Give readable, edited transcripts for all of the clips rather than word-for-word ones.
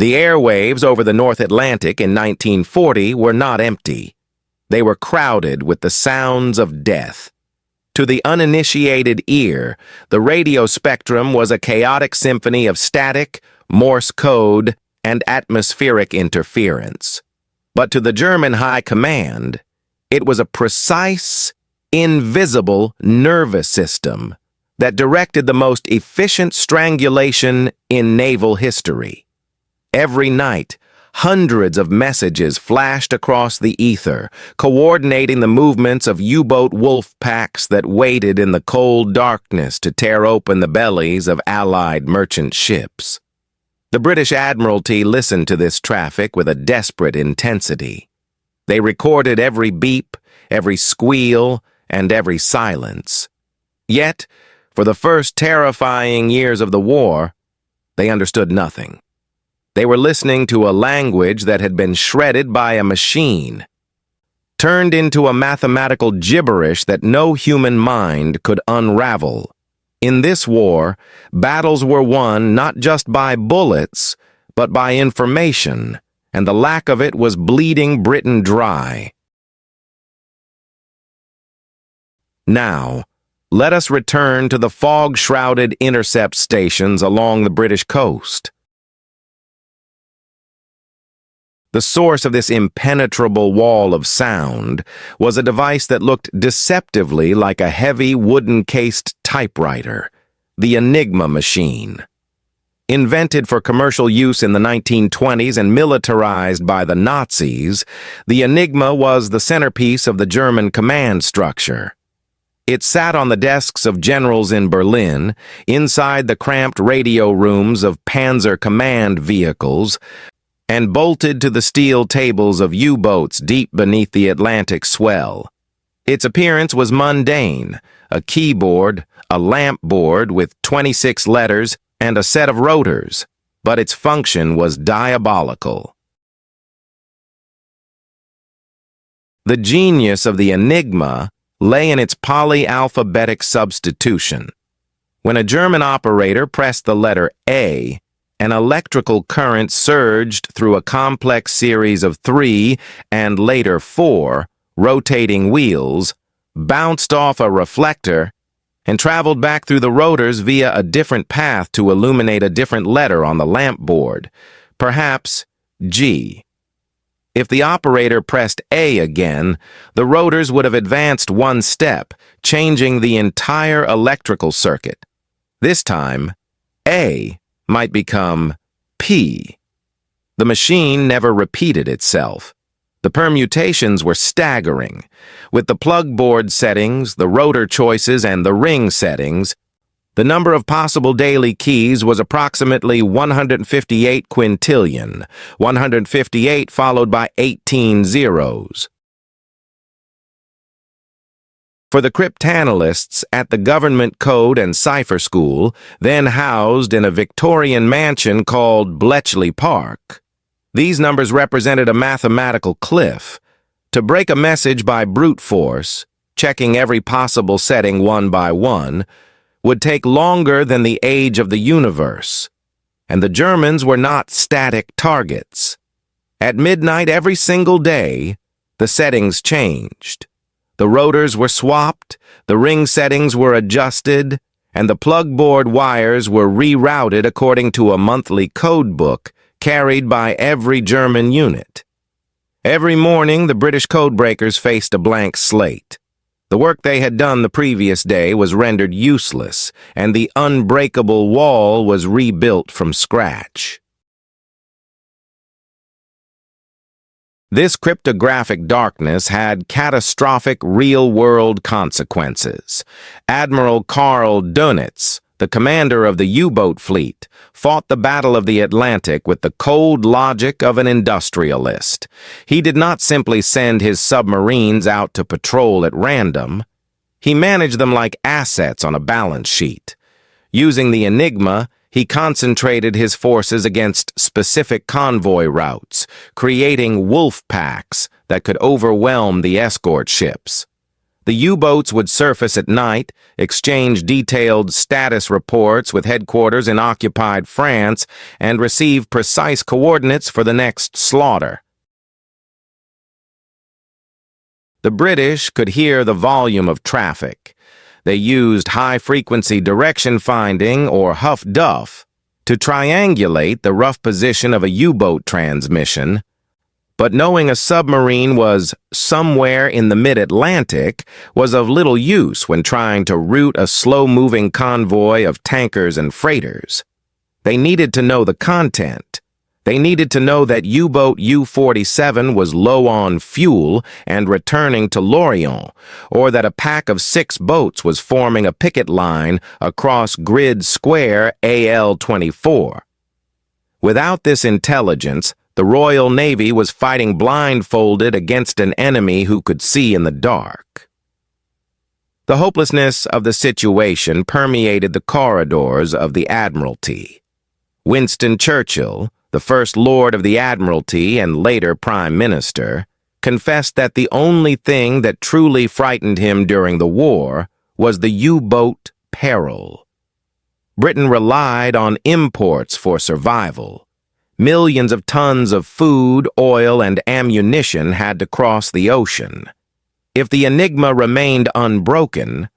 The airwaves over the North Atlantic in 1940 were not empty. They were crowded with the sounds of death. To the uninitiated ear, the radio spectrum was a chaotic symphony of static, Morse code, and atmospheric interference. But to the German high command, it was a precise, invisible nervous system that directed the most efficient strangulation in naval history. Every night, hundreds of messages flashed across the ether, coordinating the movements of U-boat wolf packs that waited in the cold darkness to tear open the bellies of Allied merchant ships. The British Admiralty listened to this traffic with a desperate intensity. They recorded every beep, every squeal, and every silence. Yet, for the first terrifying years of the war, they understood nothing. They were listening to a language that had been shredded by a machine, turned into a mathematical gibberish that no human mind could unravel. In this war, battles were won not just by bullets, but by information, and the lack of it was bleeding Britain dry. Now, let us return to the fog-shrouded intercept stations along the British coast. The source of this impenetrable wall of sound was a device that looked deceptively like a heavy wooden-cased typewriter, the Enigma machine. Invented for commercial use in the 1920s and militarized by the Nazis, the Enigma was the centerpiece of the German command structure. It sat on the desks of generals in Berlin, inside the cramped radio rooms of Panzer command vehicles, and bolted to the steel tables of U-boats deep beneath the Atlantic swell. Its appearance was mundane, a keyboard, a lamp board with 26 letters, and a set of rotors, but its function was diabolical. The genius of the Enigma lay in its polyalphabetic substitution. When a German operator pressed the letter A, an electrical current surged through a complex series of 3 and later 4 rotating wheels, bounced off a reflector, and traveled back through the rotors via a different path to illuminate a different letter on the lamp board, perhaps G. If the operator pressed A again, the rotors would have advanced one step, changing the entire electrical circuit. This time, A might become P. The machine never repeated itself. The permutations were staggering. With the plug board settings, the rotor choices, and the ring settings, the number of possible daily keys was approximately 158 quintillion, 158 followed by 18 zeros. For the cryptanalysts at the Government Code and Cipher School, then housed in a Victorian mansion called Bletchley Park, these numbers represented a mathematical cliff. To break a message by brute force, checking every possible setting one by one, would take longer than the age of the universe. And the Germans were not static targets. At midnight every single day, the settings changed. The rotors were swapped, the ring settings were adjusted, and the plug board wires were rerouted according to a monthly code book carried by every German unit. Every morning, the British codebreakers faced a blank slate. The work they had done the previous day was rendered useless, and the unbreakable wall was rebuilt from scratch. This cryptographic darkness had catastrophic real-world consequences. Admiral Karl Dönitz, the commander of the U-boat fleet, fought the Battle of the Atlantic with the cold logic of an industrialist. He did not simply send his submarines out to patrol at random. He managed them like assets on a balance sheet. Using the Enigma, he concentrated his forces against specific convoy routes, creating wolf packs that could overwhelm the escort ships. The U-boats would surface at night, exchange detailed status reports with headquarters in occupied France, and receive precise coordinates for the next slaughter. The British could hear the volume of traffic. They used high-frequency direction finding, or huff-duff, to triangulate the rough position of a U-boat transmission. But knowing a submarine was somewhere in the mid-Atlantic was of little use when trying to route a slow-moving convoy of tankers and freighters. They needed to know the content. They needed to know that U-boat U-47 was low on fuel and returning to Lorient, or that a pack of 6 boats was forming a picket line across Grid Square AL-24. Without this intelligence, the Royal Navy was fighting blindfolded against an enemy who could see in the dark. The hopelessness of the situation permeated the corridors of the Admiralty. Winston Churchill, the First Lord of the Admiralty and later Prime Minister, confessed that the only thing that truly frightened him during the war was the U-boat peril. Britain relied on imports for survival. Millions of tons of food, oil, and ammunition had to cross the ocean. If the Enigma remained unbroken,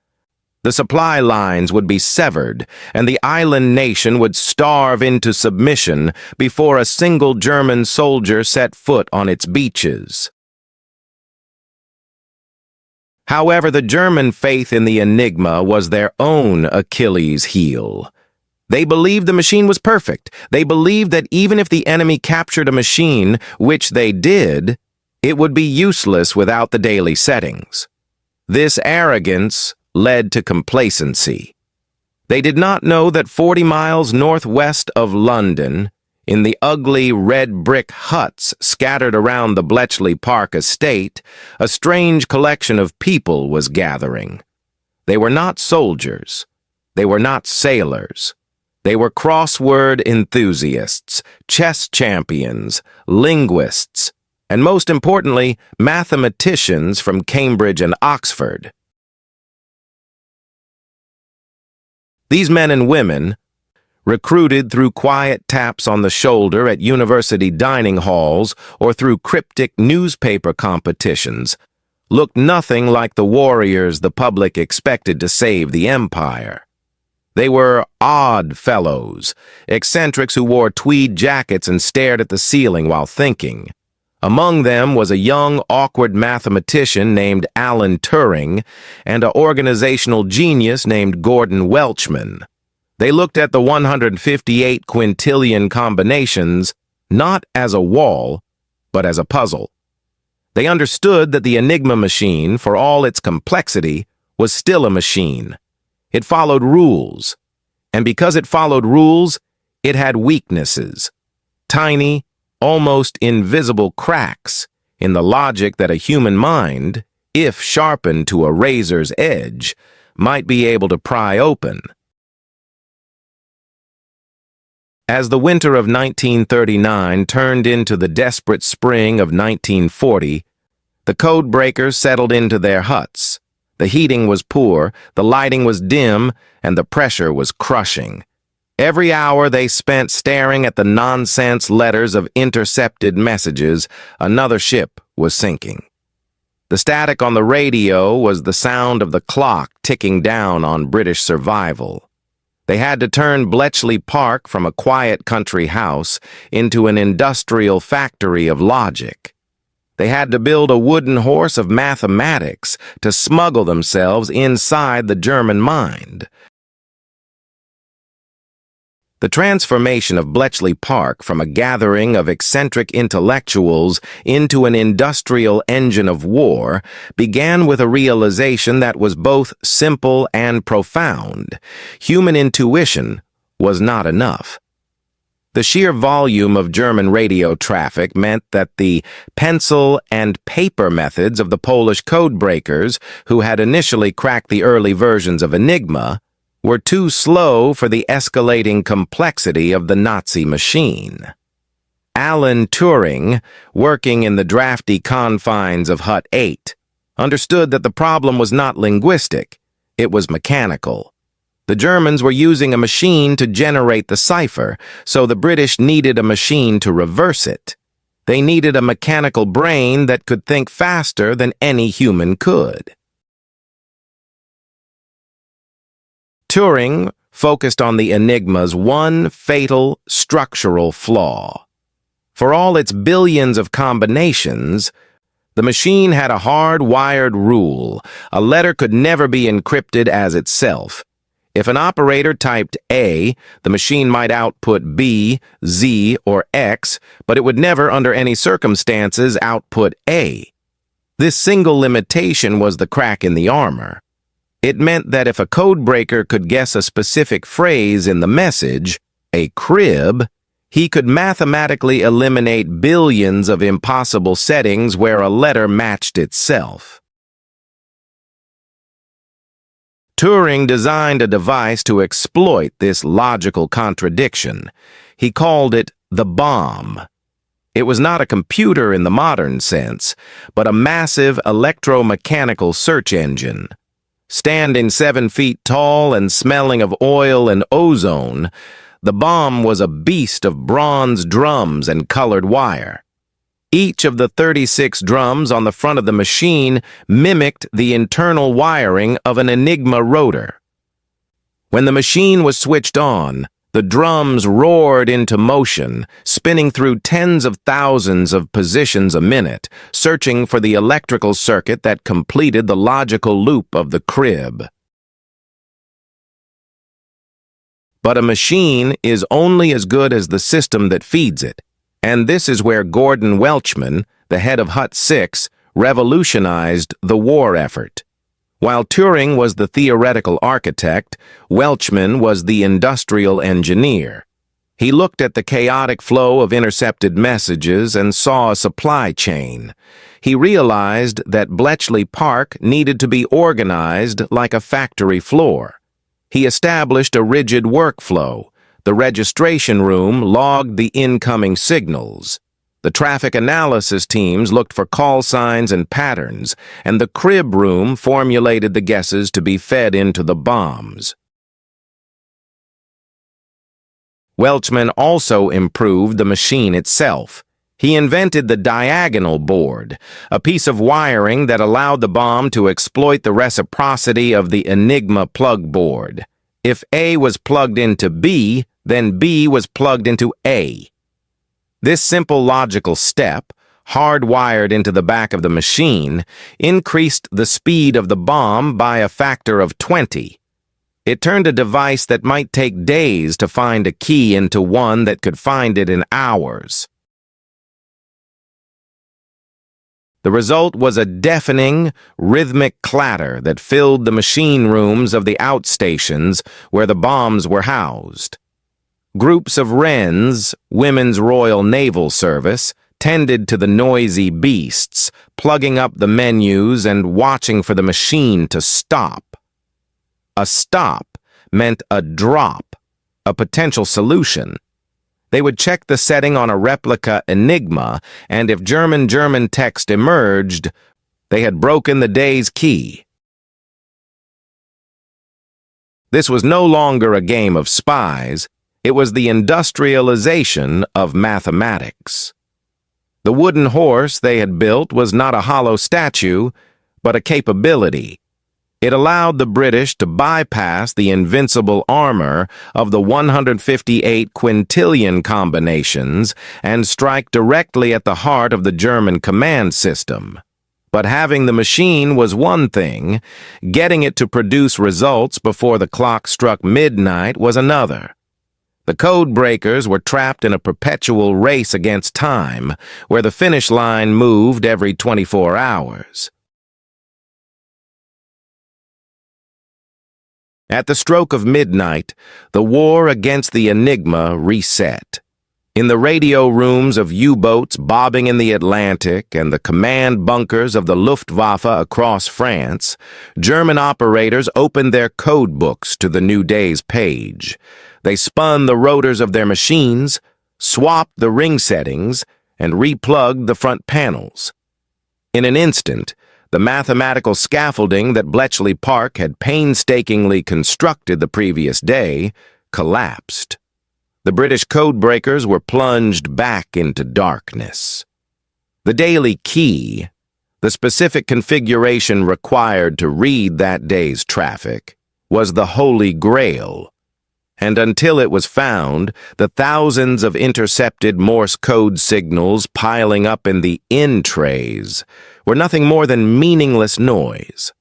the supply lines would be severed, and the island nation would starve into submission before a single German soldier set foot on its beaches. However, the German faith in the Enigma was their own Achilles heel. They believed the machine was perfect. They believed that even if the enemy captured a machine, which they did, it would be useless without the daily settings. This arrogance led to complacency. They did not know that 40 miles northwest of London, in the ugly red brick huts scattered around the Bletchley Park estate, a strange collection of people was gathering. They were not soldiers. They were not sailors. They were crossword enthusiasts, chess champions, linguists, and most importantly, mathematicians from Cambridge and Oxford. These men and women, recruited through quiet taps on the shoulder at university dining halls or through cryptic newspaper competitions, looked nothing like the warriors the public expected to save the empire. They were odd fellows, eccentrics who wore tweed jackets and stared at the ceiling while thinking. Among them was a young, awkward mathematician named Alan Turing and an organizational genius named Gordon Welchman. They looked at the 158 quintillion combinations not as a wall, but as a puzzle. They understood that the Enigma machine, for all its complexity, was still a machine. It followed rules, and because it followed rules, it had weaknesses, tiny, almost invisible cracks in the logic that a human mind, if sharpened to a razor's edge, might be able to pry open. As the winter of 1939 turned into the desperate spring of 1940, the Codebreakers settled into their huts. The heating was poor, the lighting was dim, and the pressure was crushing. Every hour they spent staring at the nonsense letters of intercepted messages, another ship was sinking. The static on the radio was the sound of the clock ticking down on British survival. They had to turn Bletchley Park from a quiet country house into an industrial factory of logic. They had to build a wooden horse of mathematics to smuggle themselves inside the German mind. The transformation of Bletchley Park from a gathering of eccentric intellectuals into an industrial engine of war began with a realization that was both simple and profound. Human intuition was not enough. The sheer volume of German radio traffic meant that the pencil and paper methods of the Polish codebreakers, who had initially cracked the early versions of Enigma, were too slow for the escalating complexity of the Nazi machine. Alan Turing, working in the drafty confines of Hut 8, understood that the problem was not linguistic, it was mechanical. The Germans were using a machine to generate the cipher, so the British needed a machine to reverse it. They needed a mechanical brain that could think faster than any human could. Turing focused on the Enigma's one fatal structural flaw. For all its billions of combinations, the machine had a hard-wired rule. A letter could never be encrypted as itself. If an operator typed A, the machine might output B, Z, or X, but it would never, under any circumstances, output A. This single limitation was the crack in the armor. It meant that if a codebreaker could guess a specific phrase in the message, a crib, he could mathematically eliminate billions of impossible settings where a letter matched itself. Turing designed a device to exploit this logical contradiction. He called it the bomb. It was not a computer in the modern sense, but a massive electromechanical search engine. Standing 7 feet tall and smelling of oil and ozone, the bomb was a beast of bronze drums and colored wire. Each of the 36 drums on the front of the machine mimicked the internal wiring of an Enigma rotor. When the machine was switched on, the drums roared into motion, spinning through tens of thousands of positions a minute, searching for the electrical circuit that completed the logical loop of the crib. But a machine is only as good as the system that feeds it. And this is where Gordon Welchman, the head of Hut 6, revolutionized the war effort. While Turing was the theoretical architect, Welchman was the industrial engineer. He looked at the chaotic flow of intercepted messages and saw a supply chain. He realized that Bletchley Park needed to be organized like a factory floor. He established a rigid workflow. The registration room logged the incoming signals. The traffic analysis teams looked for call signs and patterns, and the crib room formulated the guesses to be fed into the bombs. Welchman also improved the machine itself. He invented the diagonal board, a piece of wiring that allowed the bomb to exploit the reciprocity of the Enigma plug board. If A was plugged into B, then B was plugged into A. This simple logical step, hardwired into the back of the machine, increased the speed of the bomb by a factor of 20. It turned a device that might take days to find a key into one that could find it in hours. The result was a deafening, rhythmic clatter that filled the machine rooms of the outstations where the bombs were housed. Groups of Wrens, Women's Royal Naval Service, tended to the noisy beasts, plugging up the menus and watching for the machine to stop. A stop meant a drop, a potential solution. They would check the setting on a replica Enigma, and if German text emerged, they had broken the day's key. This was no longer a game of spies. It was the industrialization of mathematics. The wooden horse they had built was not a hollow statue, but a capability. It allowed the British to bypass the invincible armor of the 158 quintillion combinations and strike directly at the heart of the German command system. But having the machine was one thing, getting it to produce results before the clock struck midnight was another. The Codebreakers were trapped in a perpetual race against time, where the finish line moved every 24 hours. At the stroke of midnight, the war against the Enigma reset. In the radio rooms of U-boats bobbing in the Atlantic and the command bunkers of the Luftwaffe across France, German operators opened their code books to the new day's page. They spun the rotors of their machines, swapped the ring settings, and replugged the front panels. In an instant, The mathematical scaffolding that Bletchley Park had painstakingly constructed the previous day collapsed. The British codebreakers were plunged back into darkness. The daily key, the specific configuration required to read that day's traffic, was the Holy Grail. And until it was found, the thousands of intercepted Morse code signals piling up in the in trays were nothing more than meaningless noise.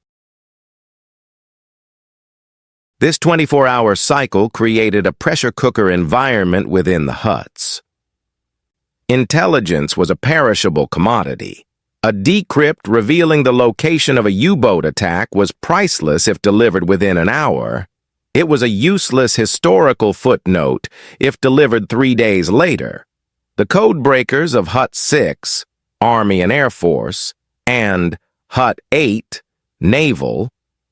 This 24-hour cycle created a pressure cooker environment within the huts. Intelligence was a perishable commodity. A decrypt revealing the location of a U-boat attack was priceless if delivered within an hour. It was a useless historical footnote if delivered 3 days later. The codebreakers of Hut 6, Army and Air Force, and Hut 8, Naval,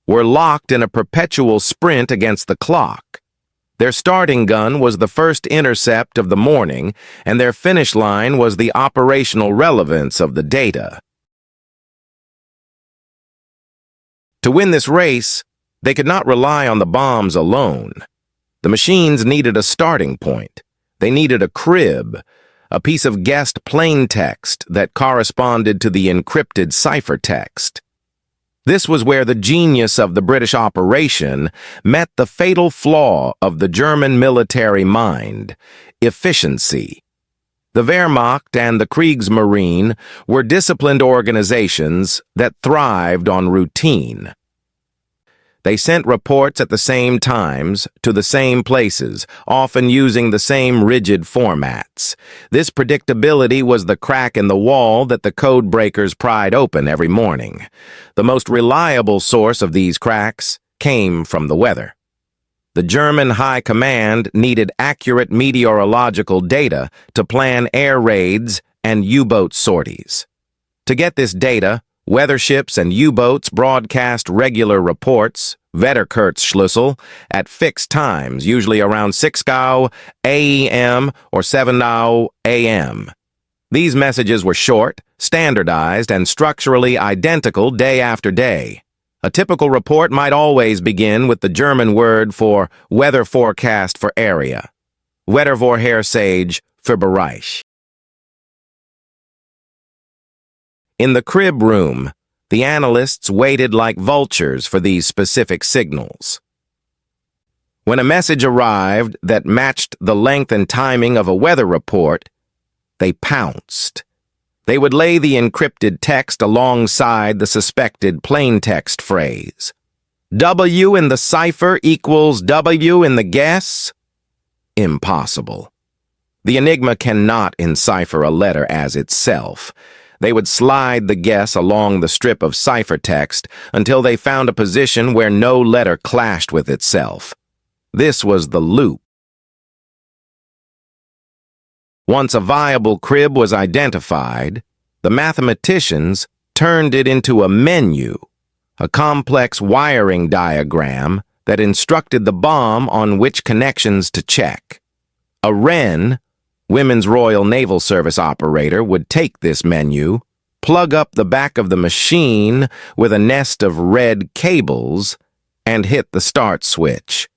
were locked in a perpetual sprint against the clock. Their starting gun was the first intercept of the morning, and their finish line was the operational relevance of the data. To win this race, they could not rely on the bombs alone. The machines needed a starting point. They needed a crib, a piece of guessed plain text that corresponded to the encrypted ciphertext. This was where the genius of the British operation met the fatal flaw of the German military mind: efficiency. The Wehrmacht and the Kriegsmarine were disciplined organizations that thrived on routine. They sent reports at the same times to the same places, often using the same rigid formats. This predictability was the crack in the wall that the codebreakers pried open every morning. The most reliable source of these cracks came from the weather. The German High Command needed accurate meteorological data to plan air raids and U-boat sorties. To get this data, weather ships and U-boats broadcast regular reports, Wetterkurzschlüssel, at fixed times, usually around 6 a.m. or 7 a.m. These messages were short, standardized, and structurally identical day after day. A typical report might always begin with the German word for weather forecast for area, Wettervorhersage für Bereich. In the crib room, the analysts waited like vultures for these specific signals. When a message arrived that matched the length and timing of a weather report, they pounced. They would lay the encrypted text alongside the suspected plaintext phrase. W in the cipher equals W in the guess? Impossible. The Enigma cannot encipher a letter as itself. They would slide the guess along the strip of ciphertext until they found a position where no letter clashed with itself. This was the loop. Once a viable crib was identified, the mathematicians turned it into a menu, a complex wiring diagram that instructed the bomb on which connections to check. A Wren, Women's Royal Naval Service operator, would take this menu, plug up the back of the machine with a nest of red cables, and hit the start switch.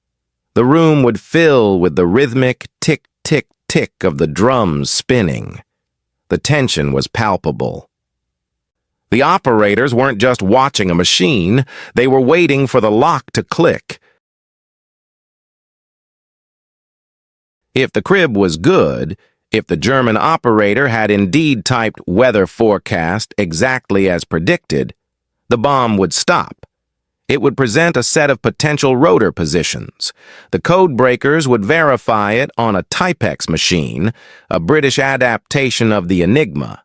The room would fill with the rhythmic tick-tick-tick of the drums spinning. The tension was palpable. The operators weren't just watching a machine, they were waiting for the lock to click. If the crib was good, if the German operator had indeed typed weather forecast exactly as predicted, the bomb would stop. It would present a set of potential rotor positions. The codebreakers would verify it on a Typex machine, a British adaptation of the Enigma.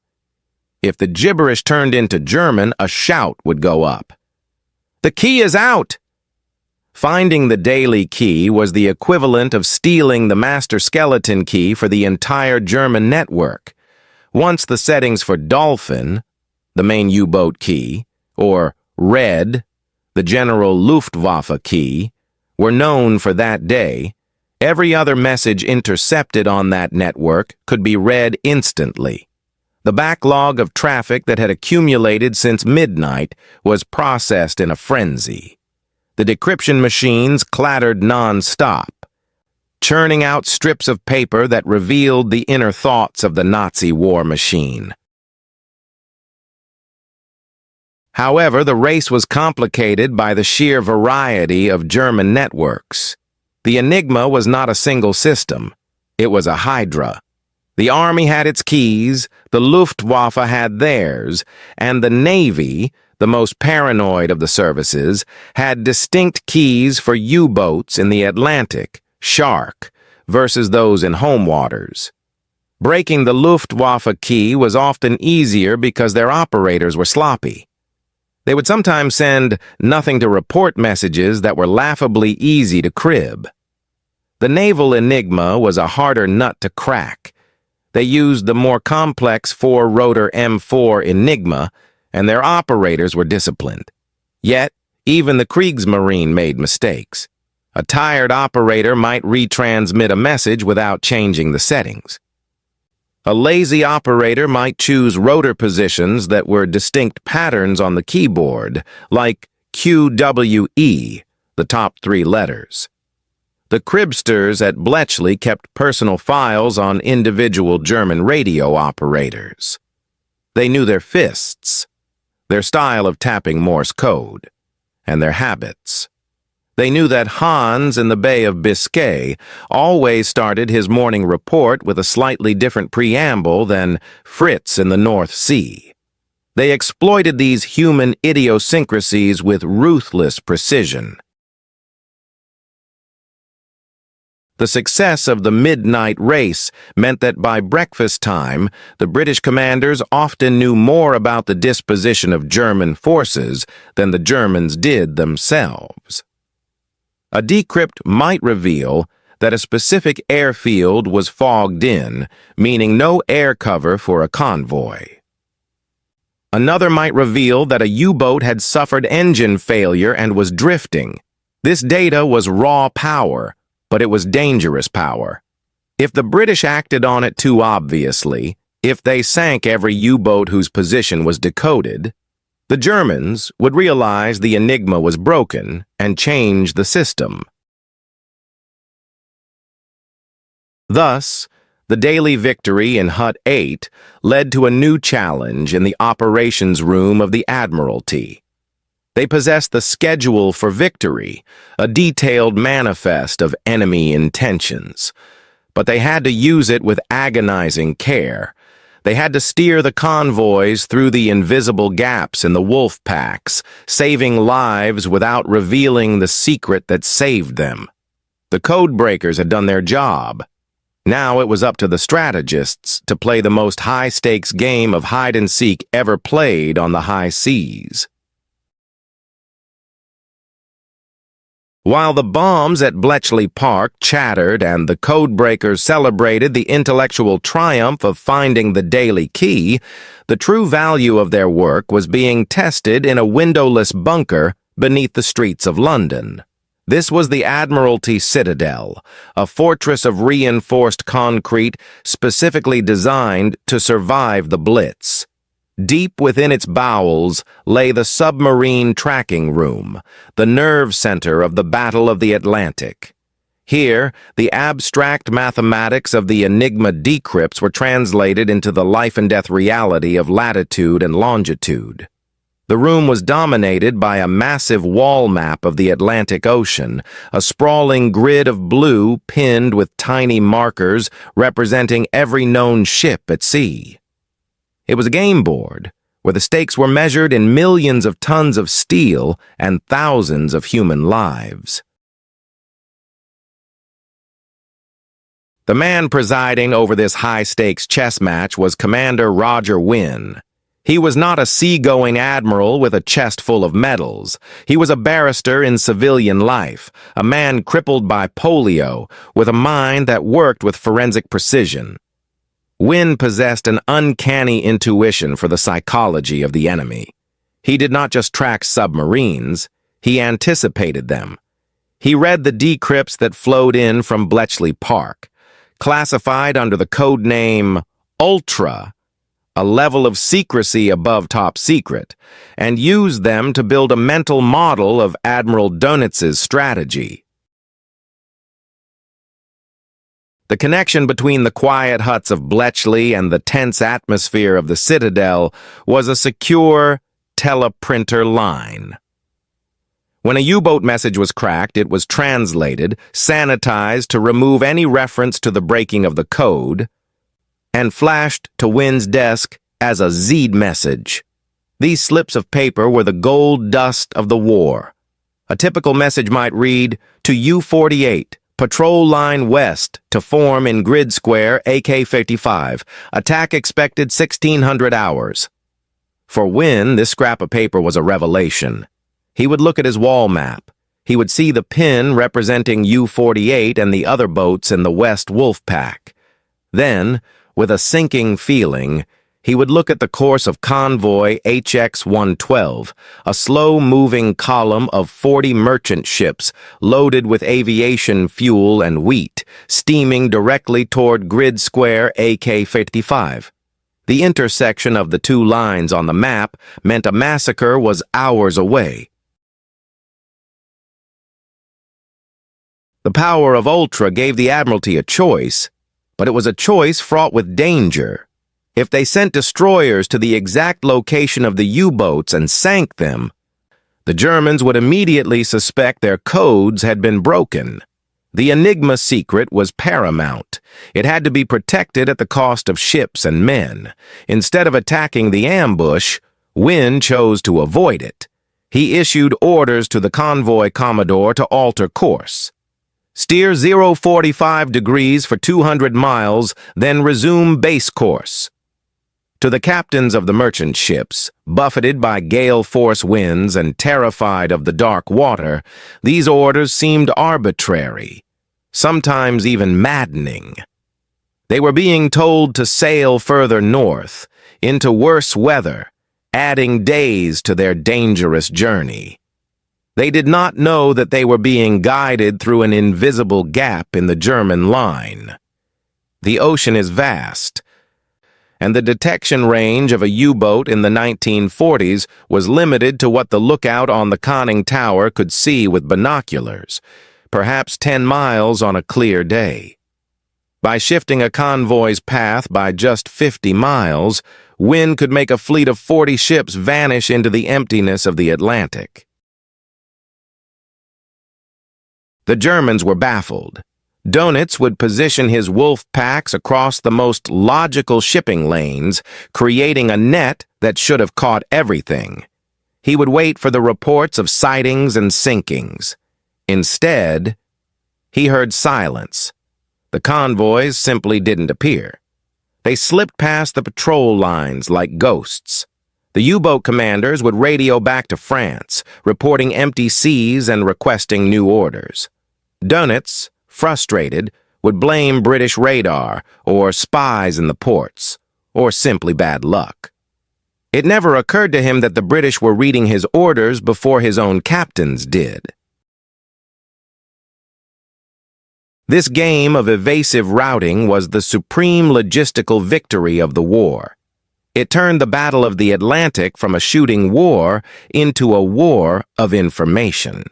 If the gibberish turned into German, a shout would go up. "The key is out!" Finding the daily key was the equivalent of stealing the master skeleton key for the entire German network. Once the settings for Dolphin, the main U-boat key, or Red, the general Luftwaffe key, were known for that day, every other message intercepted on that network could be read instantly. The backlog of traffic that had accumulated since midnight was processed in a frenzy. The decryption machines clattered non-stop, churning out strips of paper that revealed the inner thoughts of the Nazi war machine. However, the race was complicated by the sheer variety of German networks. The Enigma was not a single system. It was a hydra. The Army had its keys, the Luftwaffe had theirs, and the Navy, the most paranoid of the services, had distinct keys for U-boats in the Atlantic, Shark, versus those in home waters. Breaking the Luftwaffe key was often easier because their operators were sloppy. They would sometimes send nothing-to-report messages that were laughably easy to crib. The naval Enigma was a harder nut to crack. They used the more complex four-rotor M4 Enigma, and their operators were disciplined. Yet, even the Kriegsmarine made mistakes. A tired operator might retransmit a message without changing the settings. A lazy operator might choose rotor positions that were distinct patterns on the keyboard, like QWE, the top three letters. The cribsters at Bletchley kept personal files on individual German radio operators. They knew their fists, their style of tapping Morse code, and their habits. They knew that Hans in the Bay of Biscay always started his morning report with a slightly different preamble than Fritz in the North Sea. They exploited these human idiosyncrasies with ruthless precision. The success of the midnight race meant that by breakfast time, the British commanders often knew more about the disposition of German forces than the Germans did themselves. A decrypt might reveal that a specific airfield was fogged in, meaning no air cover for a convoy. Another might reveal that a U-boat had suffered engine failure and was drifting. This data was raw power, but it was dangerous power. If the British acted on it too obviously, if they sank every U-boat whose position was decoded, the Germans would realize the Enigma was broken and change the system. Thus, the daily victory in Hut 8 led to a new challenge in the operations room of the Admiralty. They possessed the schedule for victory, a detailed manifest of enemy intentions. But they had to use it with agonizing care. They had to steer the convoys through the invisible gaps in the wolf packs, saving lives without revealing the secret that saved them. The Codebreakers had done their job. Now it was up to the strategists to play the most high-stakes game of hide-and-seek ever played on the high seas. While the bombs at Bletchley Park chattered and the Codebreakers celebrated the intellectual triumph of finding the daily key, the true value of their work was being tested in a windowless bunker beneath the streets of London. This was the Admiralty Citadel, a fortress of reinforced concrete specifically designed to survive the Blitz. Deep within its bowels lay the submarine tracking room, the nerve center of the Battle of the Atlantic. Here, the abstract mathematics of the Enigma decrypts were translated into the life-and-death reality of latitude and longitude. The room was dominated by a massive wall map of the Atlantic Ocean, a sprawling grid of blue pinned with tiny markers representing every known ship at sea. It was a game board, where the stakes were measured in millions of tons of steel and thousands of human lives. The man presiding over this high-stakes chess match was Commander Roger Wynne. He was not a sea-going admiral with a chest full of medals. He was a barrister in civilian life, a man crippled by polio, with a mind that worked with forensic precision. Wynne possessed an uncanny intuition for the psychology of the enemy. He did not just track submarines, he anticipated them. He read the decrypts that flowed in from Bletchley Park, classified under the code name Ultra, a level of secrecy above top secret, and used them to build a mental model of Admiral Dönitz's strategy. The connection between the quiet huts of Bletchley and the tense atmosphere of the Citadel was a secure teleprinter line. When a U-boat message was cracked, it was translated, sanitized to remove any reference to the breaking of the code, and flashed to Wynn's desk as a Z'd message. These slips of paper were the gold dust of the war. A typical message might read, "To U-48, patrol line west to form in grid square AK-55. Attack expected 1600 hours." For Wynn, this scrap of paper was a revelation. He would look at his wall map. He would see the pin representing U-48 and the other boats in the West Wolf Pack. Then, with a sinking feeling, he would look at the course of convoy HX-112, a slow-moving column of 40 merchant ships loaded with aviation fuel and wheat, steaming directly toward grid square AK-55. The intersection of the two lines on the map meant a massacre was hours away. The power of Ultra gave the Admiralty a choice, but it was a choice fraught with danger. If they sent destroyers to the exact location of the U-boats and sank them, the Germans would immediately suspect their codes had been broken. The Enigma secret was paramount. It had to be protected at the cost of ships and men. Instead of attacking the ambush, Wynn chose to avoid it. He issued orders to the convoy commodore to alter course. Steer 045 degrees for 200 miles, then resume base course. To the captains of the merchant ships, buffeted by gale force winds and terrified of the dark water, these orders seemed arbitrary, sometimes even maddening. They were being told to sail further north, into worse weather, adding days to their dangerous journey. They did not know that they were being guided through an invisible gap in the German line. The ocean is vast, and the detection range of a U-boat in the 1940s was limited to what the lookout on the conning tower could see with binoculars, perhaps 10 miles on a clear day. By shifting a convoy's path by just 50 miles, Wynn could make a fleet of 40 ships vanish into the emptiness of the Atlantic. The Germans were baffled. Dönitz would position his wolf packs across the most logical shipping lanes, creating a net that should have caught everything. He would wait for the reports of sightings and sinkings. Instead, he heard silence. The convoys simply didn't appear. They slipped past the patrol lines like ghosts. The U-boat commanders would radio back to France, reporting empty seas and requesting new orders. Dönitz, frustrated, would blame British radar or spies in the ports, or simply bad luck. It never occurred to him that the British were reading his orders before his own captains did. This game of evasive routing was the supreme logistical victory of the war. It turned the Battle of the Atlantic from a shooting war into a war of information.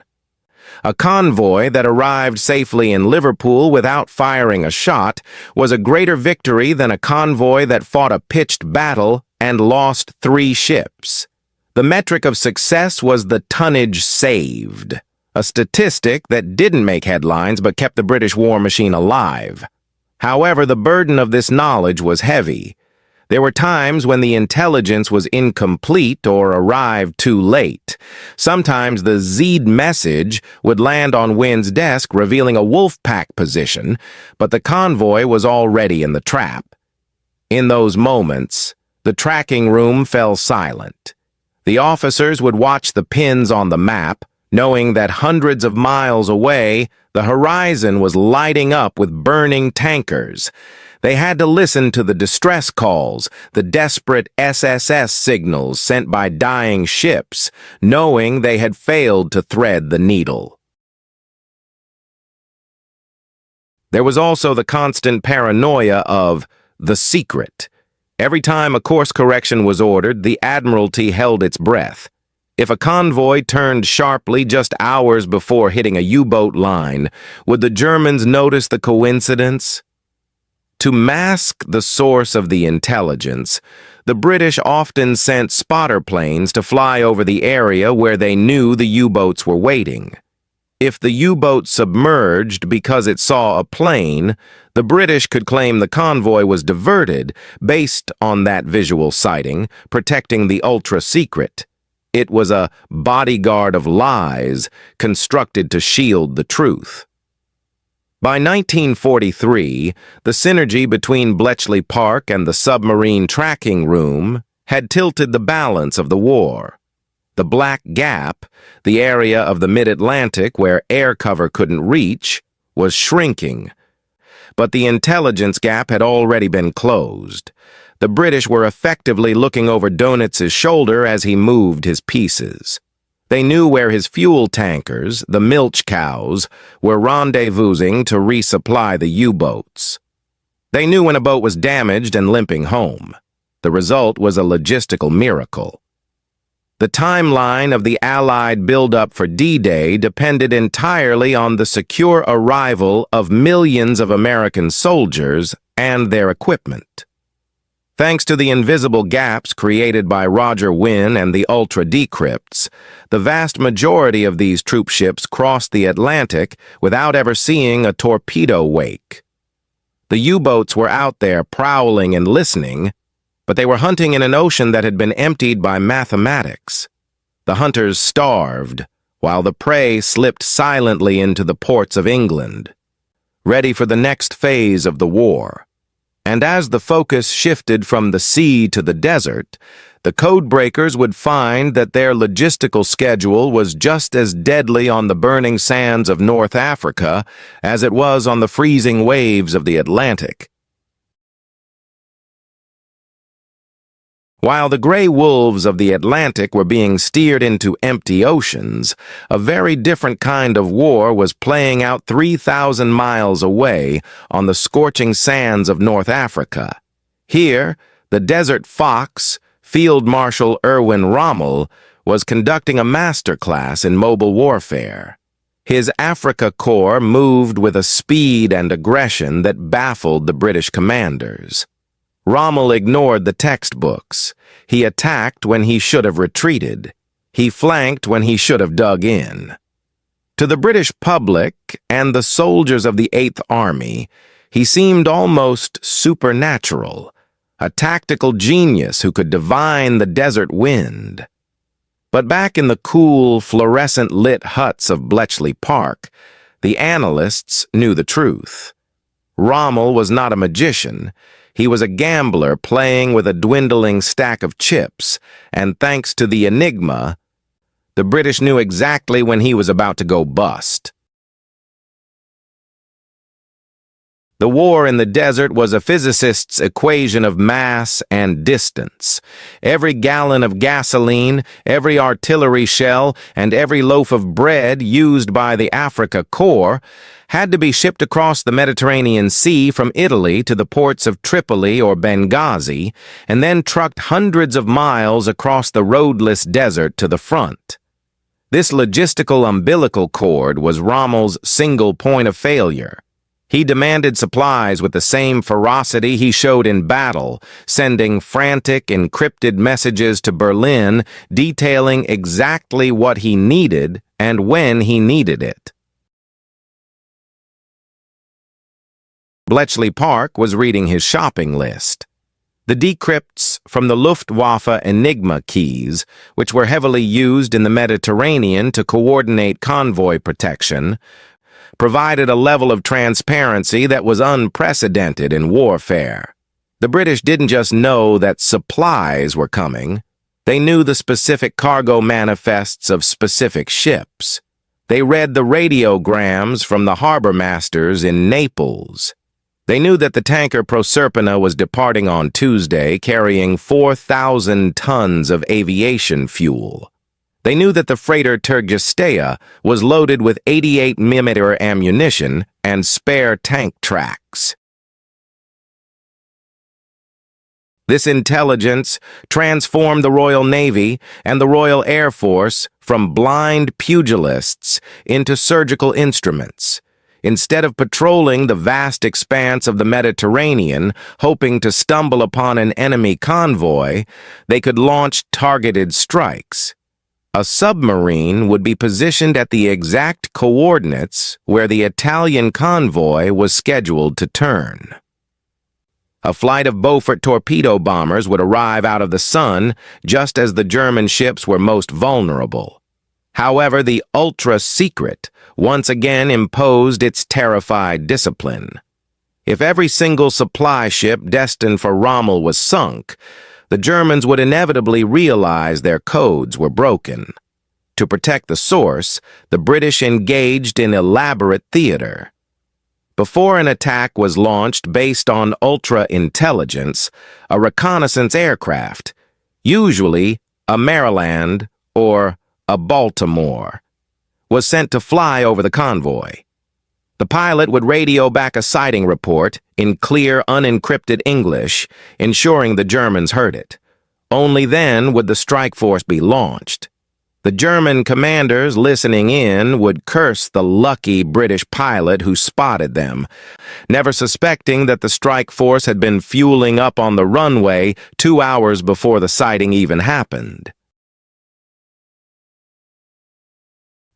A convoy that arrived safely in Liverpool without firing a shot was a greater victory than a convoy that fought a pitched battle and lost 3 ships. The metric of success was the tonnage saved, a statistic that didn't make headlines but kept the British war machine alive. However, the burden of this knowledge was heavy. There were times when the intelligence was incomplete or arrived too late. Sometimes the Z'd message would land on Wynn's desk revealing a wolf pack position, but the convoy was already in the trap. In those moments, the tracking room fell silent. The officers would watch the pins on the map, knowing that hundreds of miles away, the horizon was lighting up with burning tankers. They had to listen to the distress calls, the desperate SSS signals sent by dying ships, knowing they had failed to thread the needle. There was also the constant paranoia of the secret. Every time a course correction was ordered, the Admiralty held its breath. If a convoy turned sharply just hours before hitting a U-boat line, would the Germans notice the coincidence? To mask the source of the intelligence, the British often sent spotter planes to fly over the area where they knew the U-boats were waiting. If the U-boat submerged because it saw a plane, the British could claim the convoy was diverted based on that visual sighting, protecting the ultra-secret. It was a bodyguard of lies constructed to shield the truth. By 1943, the synergy between Bletchley Park and the submarine tracking room had tilted the balance of the war. The Black Gap, the area of the mid-Atlantic where air cover couldn't reach, was shrinking. But the intelligence gap had already been closed. The British were effectively looking over Donitz's shoulder as he moved his pieces. They knew where his fuel tankers, the milch cows, were rendezvousing to resupply the U-boats. They knew when a boat was damaged and limping home. The result was a logistical miracle. The timeline of the Allied buildup for D-Day depended entirely on the secure arrival of millions of American soldiers and their equipment. Thanks to the invisible gaps created by Roger Wynne and the ultra-decrypts, the vast majority of these troop ships crossed the Atlantic without ever seeing a torpedo wake. The U-boats were out there prowling and listening, but they were hunting in an ocean that had been emptied by mathematics. The hunters starved, while the prey slipped silently into the ports of England, ready for the next phase of the war. And as the focus shifted from the sea to the desert, the Codebreakers would find that their logistical schedule was just as deadly on the burning sands of North Africa as it was on the freezing waves of the Atlantic. While the gray wolves of the Atlantic were being steered into empty oceans, a very different kind of war was playing out 3,000 miles away on the scorching sands of North Africa. Here, the Desert Fox, Field Marshal Erwin Rommel, was conducting a masterclass in mobile warfare. His Africa Corps moved with a speed and aggression that baffled the British commanders. Rommel ignored the textbooks. He attacked when he should have retreated. He flanked when he should have dug in. To the British public and the soldiers of the Eighth Army, he seemed almost supernatural, a tactical genius who could divine the desert wind. But back in the cool, fluorescent-lit huts of Bletchley Park, the analysts knew the truth. Rommel was not a magician. He was a gambler playing with a dwindling stack of chips, and thanks to the Enigma, the British knew exactly when he was about to go bust. The war in the desert was a physicist's equation of mass and distance. Every gallon of gasoline, every artillery shell, and every loaf of bread used by the Africa Corps had to be shipped across the Mediterranean Sea from Italy to the ports of Tripoli or Benghazi, and then trucked hundreds of miles across the roadless desert to the front. This logistical umbilical cord was Rommel's single point of failure. He demanded supplies with the same ferocity he showed in battle, sending frantic, encrypted messages to Berlin detailing exactly what he needed and when he needed it. Bletchley Park was reading his shopping list. The decrypts from the Luftwaffe Enigma keys, which were heavily used in the Mediterranean to coordinate convoy protection, provided a level of transparency that was unprecedented in warfare. The British didn't just know that supplies were coming. They knew the specific cargo manifests of specific ships. They read the radiograms from the harbor masters in Naples. They knew that the tanker Proserpina was departing on Tuesday, carrying 4,000 tons of aviation fuel. They knew that the freighter Tergestea was loaded with 88mm ammunition and spare tank tracks. This intelligence transformed the Royal Navy and the Royal Air Force from blind pugilists into surgical instruments. Instead of patrolling the vast expanse of the Mediterranean, hoping to stumble upon an enemy convoy, they could launch targeted strikes. A submarine would be positioned at the exact coordinates where the Italian convoy was scheduled to turn. A flight of Beaufort torpedo bombers would arrive out of the sun just as the German ships were most vulnerable. However, the ultra-secret once again imposed its terrified discipline. If every single supply ship destined for Rommel was sunk, the Germans would inevitably realize their codes were broken. To protect the source, the British engaged in elaborate theater. Before an attack was launched based on ultra-intelligence, a reconnaissance aircraft, usually a Maryland or a Baltimore, was sent to fly over the convoy. The pilot would radio back a sighting report in clear, unencrypted English, ensuring the Germans heard it. Only then would the strike force be launched. The German commanders listening in would curse the lucky British pilot who spotted them, never suspecting that the strike force had been fueling up on the runway 2 hours before the sighting even happened.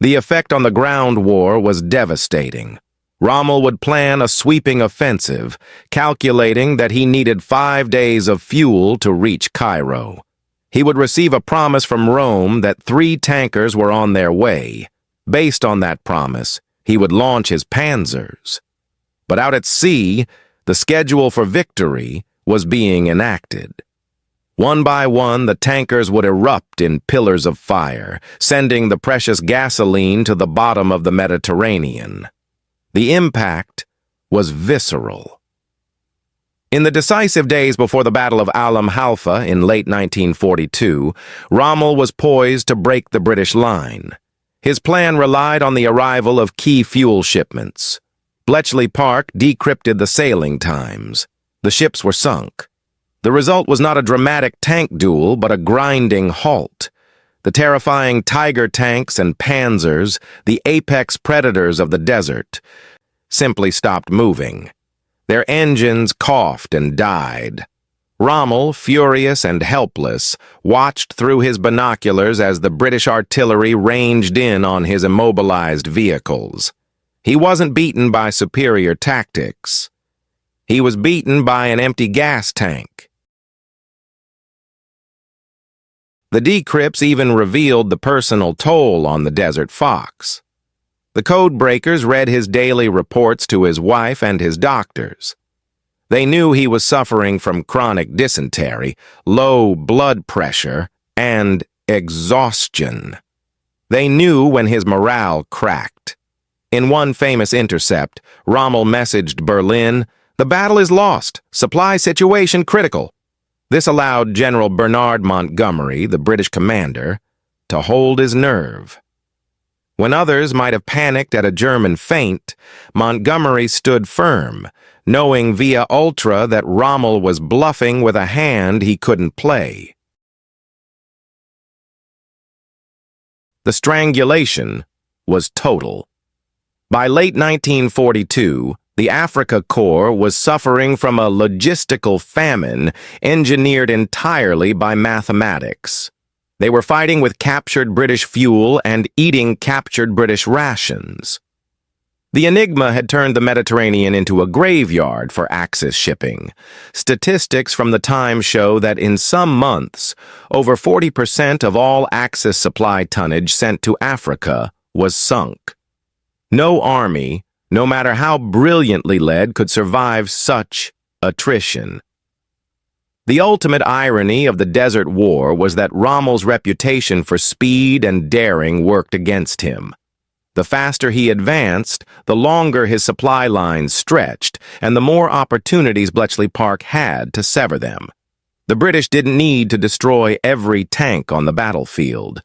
The effect on the ground war was devastating. Rommel would plan a sweeping offensive, calculating that he needed 5 days of fuel to reach Cairo. He would receive a promise from Rome that 3 tankers were on their way. Based on that promise, he would launch his panzers. But out at sea, the schedule for victory was being enacted. One by one, the tankers would erupt in pillars of fire, sending the precious gasoline to the bottom of the Mediterranean. The impact was visceral. In the decisive days before the Battle of Alam Halfa in late 1942, Rommel was poised to break the British line. His plan relied on the arrival of key fuel shipments. Bletchley Park decrypted the sailing times. The ships were sunk. The result was not a dramatic tank duel, but a grinding halt. The terrifying Tiger tanks and Panzers, the apex predators of the desert, simply stopped moving. Their engines coughed and died. Rommel, furious and helpless, watched through his binoculars as the British artillery ranged in on his immobilized vehicles. He wasn't beaten by superior tactics. He was beaten by an empty gas tank. The decrypts even revealed the personal toll on the Desert Fox. The Codebreakers read his daily reports to his wife and his doctors. They knew he was suffering from chronic dysentery, low blood pressure, and exhaustion. They knew when his morale cracked. In one famous intercept, Rommel messaged Berlin, "The battle is lost. Supply situation critical." This allowed General Bernard Montgomery, the British commander, to hold his nerve. When others might have panicked at a German feint, Montgomery stood firm, knowing via ultra that Rommel was bluffing with a hand he couldn't play. The strangulation was total. By late 1942, the Africa Corps was suffering from a logistical famine engineered entirely by mathematics. They were fighting with captured British fuel and eating captured British rations. The Enigma had turned the Mediterranean into a graveyard for Axis shipping. Statistics from the time show that in some months, over 40% of all Axis supply tonnage sent to Africa was sunk. No army, no matter how brilliantly led, could survive such attrition. The ultimate irony of the Desert War was that Rommel's reputation for speed and daring worked against him. The faster he advanced, the longer his supply lines stretched, and the more opportunities Bletchley Park had to sever them. The British didn't need to destroy every tank on the battlefield.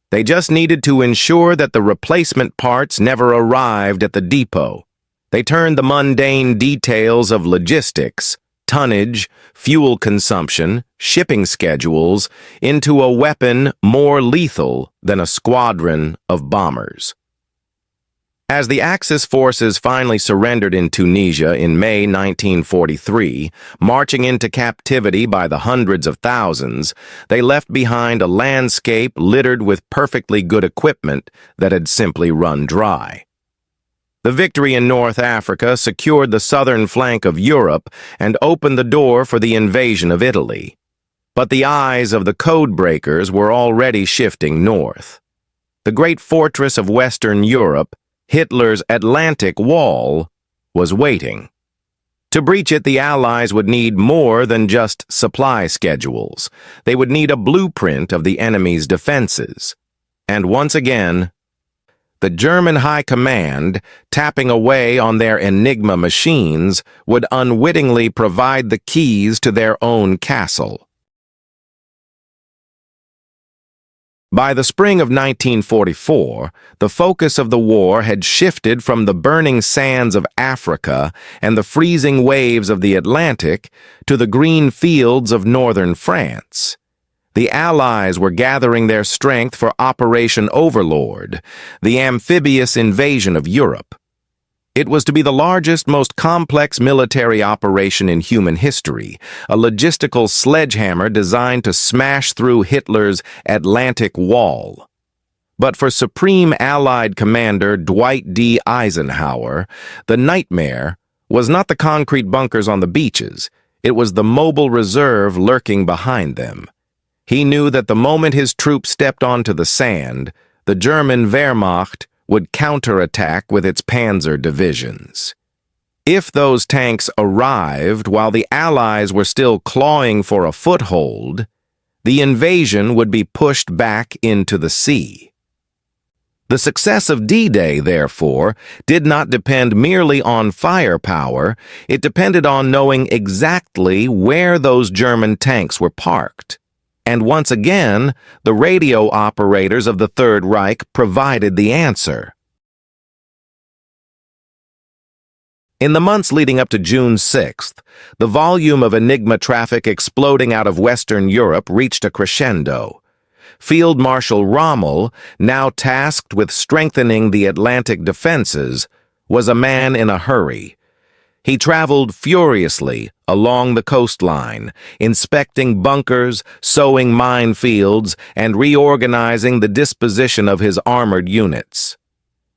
They just needed to ensure that the replacement parts never arrived at the depot. They turned the mundane details of logistics tonnage, fuel consumption, shipping schedules into a weapon more lethal than a squadron of bombers. As the Axis forces finally surrendered in Tunisia in May 1943, marching into captivity by the hundreds of thousands, they left behind a landscape littered with perfectly good equipment that had simply run dry. The victory in North Africa secured the southern flank of Europe and opened the door for the invasion of Italy. But the eyes of the Codebreakers were already shifting north. The great fortress of Western Europe, Hitler's Atlantic Wall, was waiting. To breach it, the Allies would need more than just supply schedules. They would need a blueprint of the enemy's defenses. And once again, the German High Command, tapping away on their Enigma machines, would unwittingly provide the keys to their own castle. By the spring of 1944, the focus of the war had shifted from the burning sands of Africa and the freezing waves of the Atlantic to the green fields of northern France. The Allies were gathering their strength for Operation Overlord, the amphibious invasion of Europe. It was to be the largest, most complex military operation in human history, a logistical sledgehammer designed to smash through Hitler's Atlantic Wall. But for Supreme Allied Commander Dwight D. Eisenhower, the nightmare was not the concrete bunkers on the beaches, it was the mobile reserve lurking behind them. He knew that the moment his troops stepped onto the sand, the German Wehrmacht would counterattack with its panzer divisions. If those tanks arrived while the Allies were still clawing for a foothold, the invasion would be pushed back into the sea. The success of D-Day, therefore, did not depend merely on firepower, it depended on knowing exactly where those German tanks were parked. And once again, the radio operators of the Third Reich provided the answer. In the months leading up to June 6th, the volume of Enigma traffic exploding out of Western Europe reached a crescendo. Field Marshal Rommel, now tasked with strengthening the Atlantic defenses, was a man in a hurry. He traveled furiously along the coastline, inspecting bunkers, sowing minefields, and reorganizing the disposition of his armored units.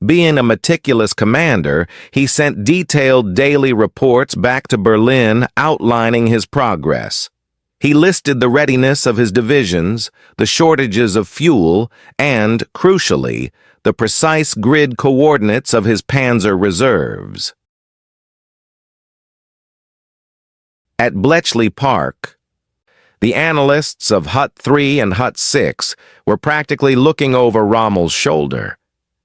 Being a meticulous commander, he sent detailed daily reports back to Berlin outlining his progress. He listed the readiness of his divisions, the shortages of fuel, and, crucially, the precise grid coordinates of his panzer reserves. At Bletchley Park, the analysts of Hut 3 and Hut 6 were practically looking over Rommel's shoulder.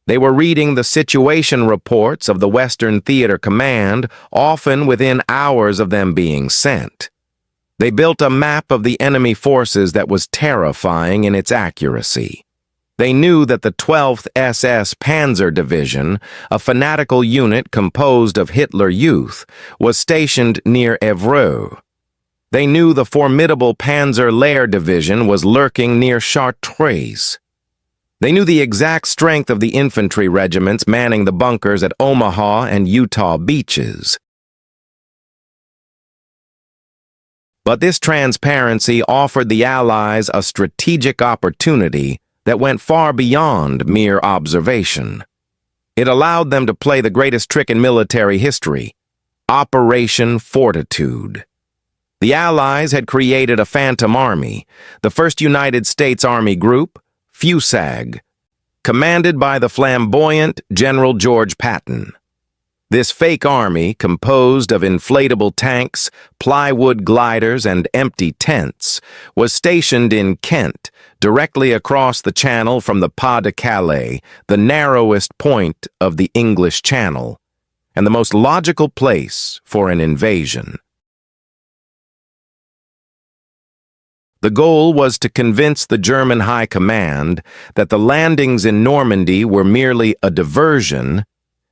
They were reading the situation reports of the Western Theater Command, often within hours of them being sent. They built a map of the enemy forces that was terrifying in its accuracy. They knew that the 12th SS Panzer Division, a fanatical unit composed of Hitler Youth, was stationed near Evreux. They knew the formidable Panzer Lehr Division was lurking near Chartres. They knew the exact strength of the infantry regiments manning the bunkers at Omaha and Utah beaches. But this transparency offered the Allies a strategic opportunity that went far beyond mere observation. It allowed them to play the greatest trick in military history, Operation Fortitude. The Allies had created a phantom army, the 1st United States Army Group, FUSAG, commanded by the flamboyant General George Patton. This fake army, composed of inflatable tanks, plywood gliders, and empty tents, was stationed in Kent, directly across the channel from the Pas de Calais, the narrowest point of the English Channel, and the most logical place for an invasion. The goal was to convince the German High Command that the landings in Normandy were merely a diversion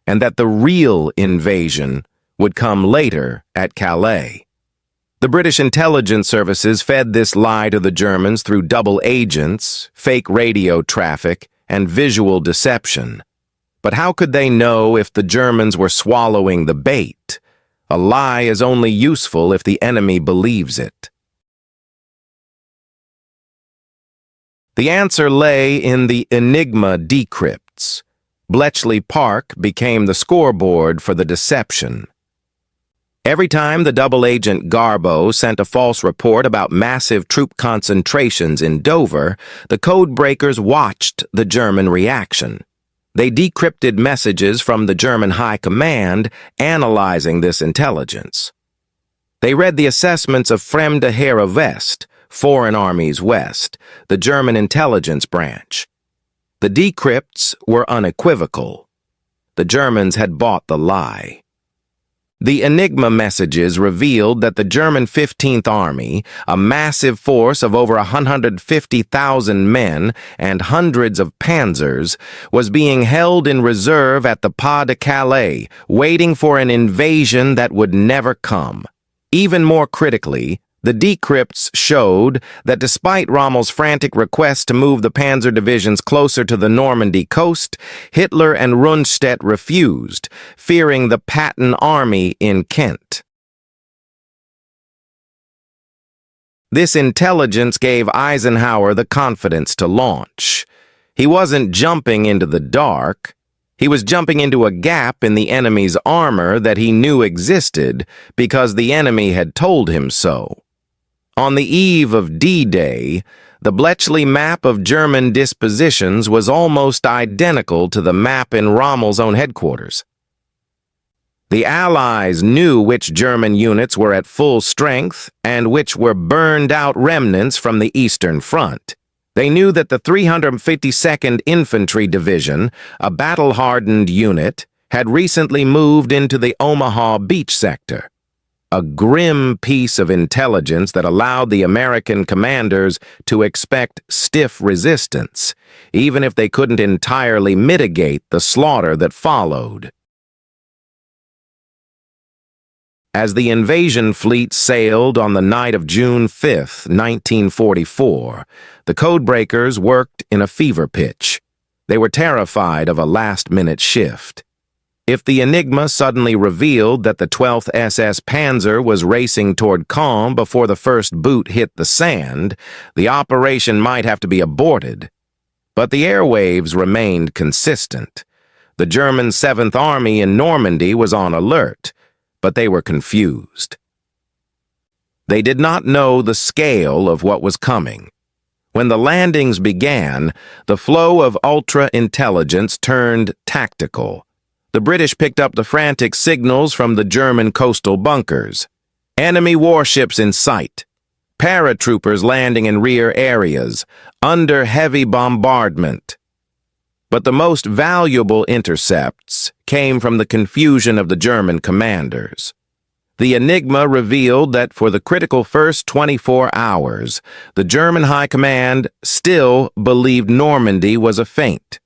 and that the real invasion would come later at Calais. The British intelligence services fed this lie to the Germans through double agents, fake radio traffic, and visual deception. But how could they know if the Germans were swallowing the bait? A lie is only useful if the enemy believes it. The answer lay in the Enigma decrypts. Bletchley Park became the scoreboard for the deception. Every time the double agent Garbo sent a false report about massive troop concentrations in Dover, the Codebreakers watched the German reaction. They decrypted messages from the German High Command, analyzing this intelligence. They read the assessments of Fremde Heere West, Foreign Armies West, the German intelligence branch. The decrypts were unequivocal. The Germans had bought the lie. The Enigma messages revealed that the German 15th Army, a massive force of over 150,000 men and hundreds of panzers, was being held in reserve at the Pas de Calais, waiting for an invasion that would never come. Even more critically, the decrypts showed that despite Rommel's frantic request to move the panzer divisions closer to the Normandy coast, Hitler and Rundstedt refused, fearing the Patton army in Kent. This intelligence gave Eisenhower the confidence to launch. He wasn't jumping into the dark. He was jumping into a gap in the enemy's armor that he knew existed because the enemy had told him so. On the eve of D-Day, the Bletchley map of German dispositions was almost identical to the map in Rommel's own headquarters. The Allies knew which German units were at full strength and which were burned-out remnants from the Eastern Front. They knew that the 352nd Infantry Division, a battle-hardened unit, had recently moved into the Omaha Beach sector. A grim piece of intelligence that allowed the American commanders to expect stiff resistance, even if they couldn't entirely mitigate the slaughter that followed. As the invasion fleet sailed on the night of June 5, 1944, the Codebreakers worked in a fever pitch. They were terrified of a last-minute shift. If the Enigma suddenly revealed that the 12th SS Panzer was racing toward Caen before the first boot hit the sand, the operation might have to be aborted. But the airwaves remained consistent. The German 7th Army in Normandy was on alert, but they were confused. They did not know the scale of what was coming. When the landings began, the flow of ultra-intelligence turned tactical. The British picked up the frantic signals from the German coastal bunkers. Enemy warships in sight. Paratroopers landing in rear areas, under heavy bombardment. But the most valuable intercepts came from the confusion of the German commanders. The Enigma revealed that for the critical first 24 hours, the German High Command still believed Normandy was a feint.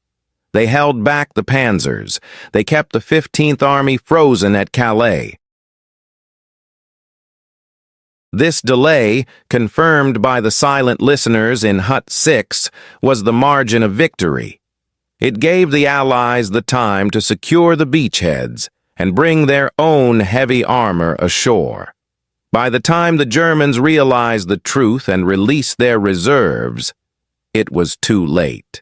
They held back the panzers. They kept the 15th Army frozen at Calais. This delay, confirmed by the silent listeners in Hut 6, was the margin of victory. It gave the Allies the time to secure the beachheads and bring their own heavy armor ashore. By the time the Germans realized the truth and released their reserves, it was too late.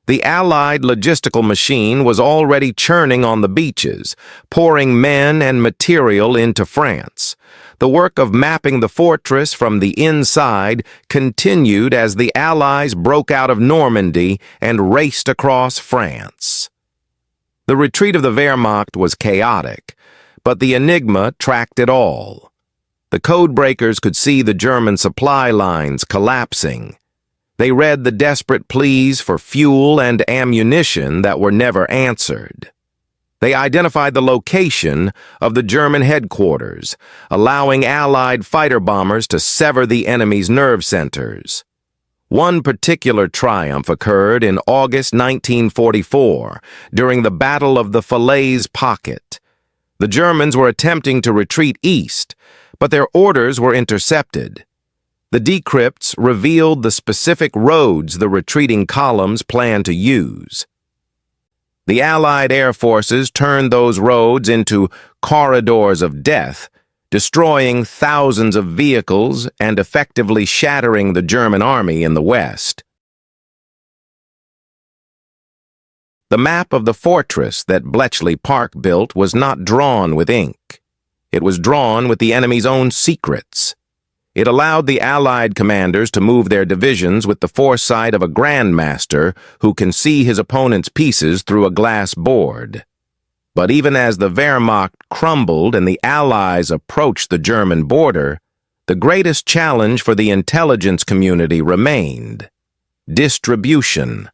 The Allied logistical machine was already churning on the beaches, pouring men and material into France. The work of mapping the fortress from the inside continued as the Allies broke out of Normandy and raced across France. The retreat of the Wehrmacht was chaotic, but the Enigma tracked it all. The Codebreakers could see the German supply lines collapsing. They read the desperate pleas for fuel and ammunition that were never answered. They identified the location of the German headquarters, allowing Allied fighter bombers to sever the enemy's nerve centers. One particular triumph occurred in August 1944, during the Battle of the Falaise Pocket. The Germans were attempting to retreat east, but their orders were intercepted. The decrypts revealed the specific roads the retreating columns planned to use. The Allied air forces turned those roads into corridors of death, destroying thousands of vehicles and effectively shattering the German army in the west. The map of the fortress that Bletchley Park built was not drawn with ink. It was drawn with the enemy's own secrets. It allowed the Allied commanders to move their divisions with the foresight of a grandmaster who can see his opponent's pieces through a glass board. But even as the Wehrmacht crumbled and the Allies approached the German border, the greatest challenge for the intelligence community remained: distribution.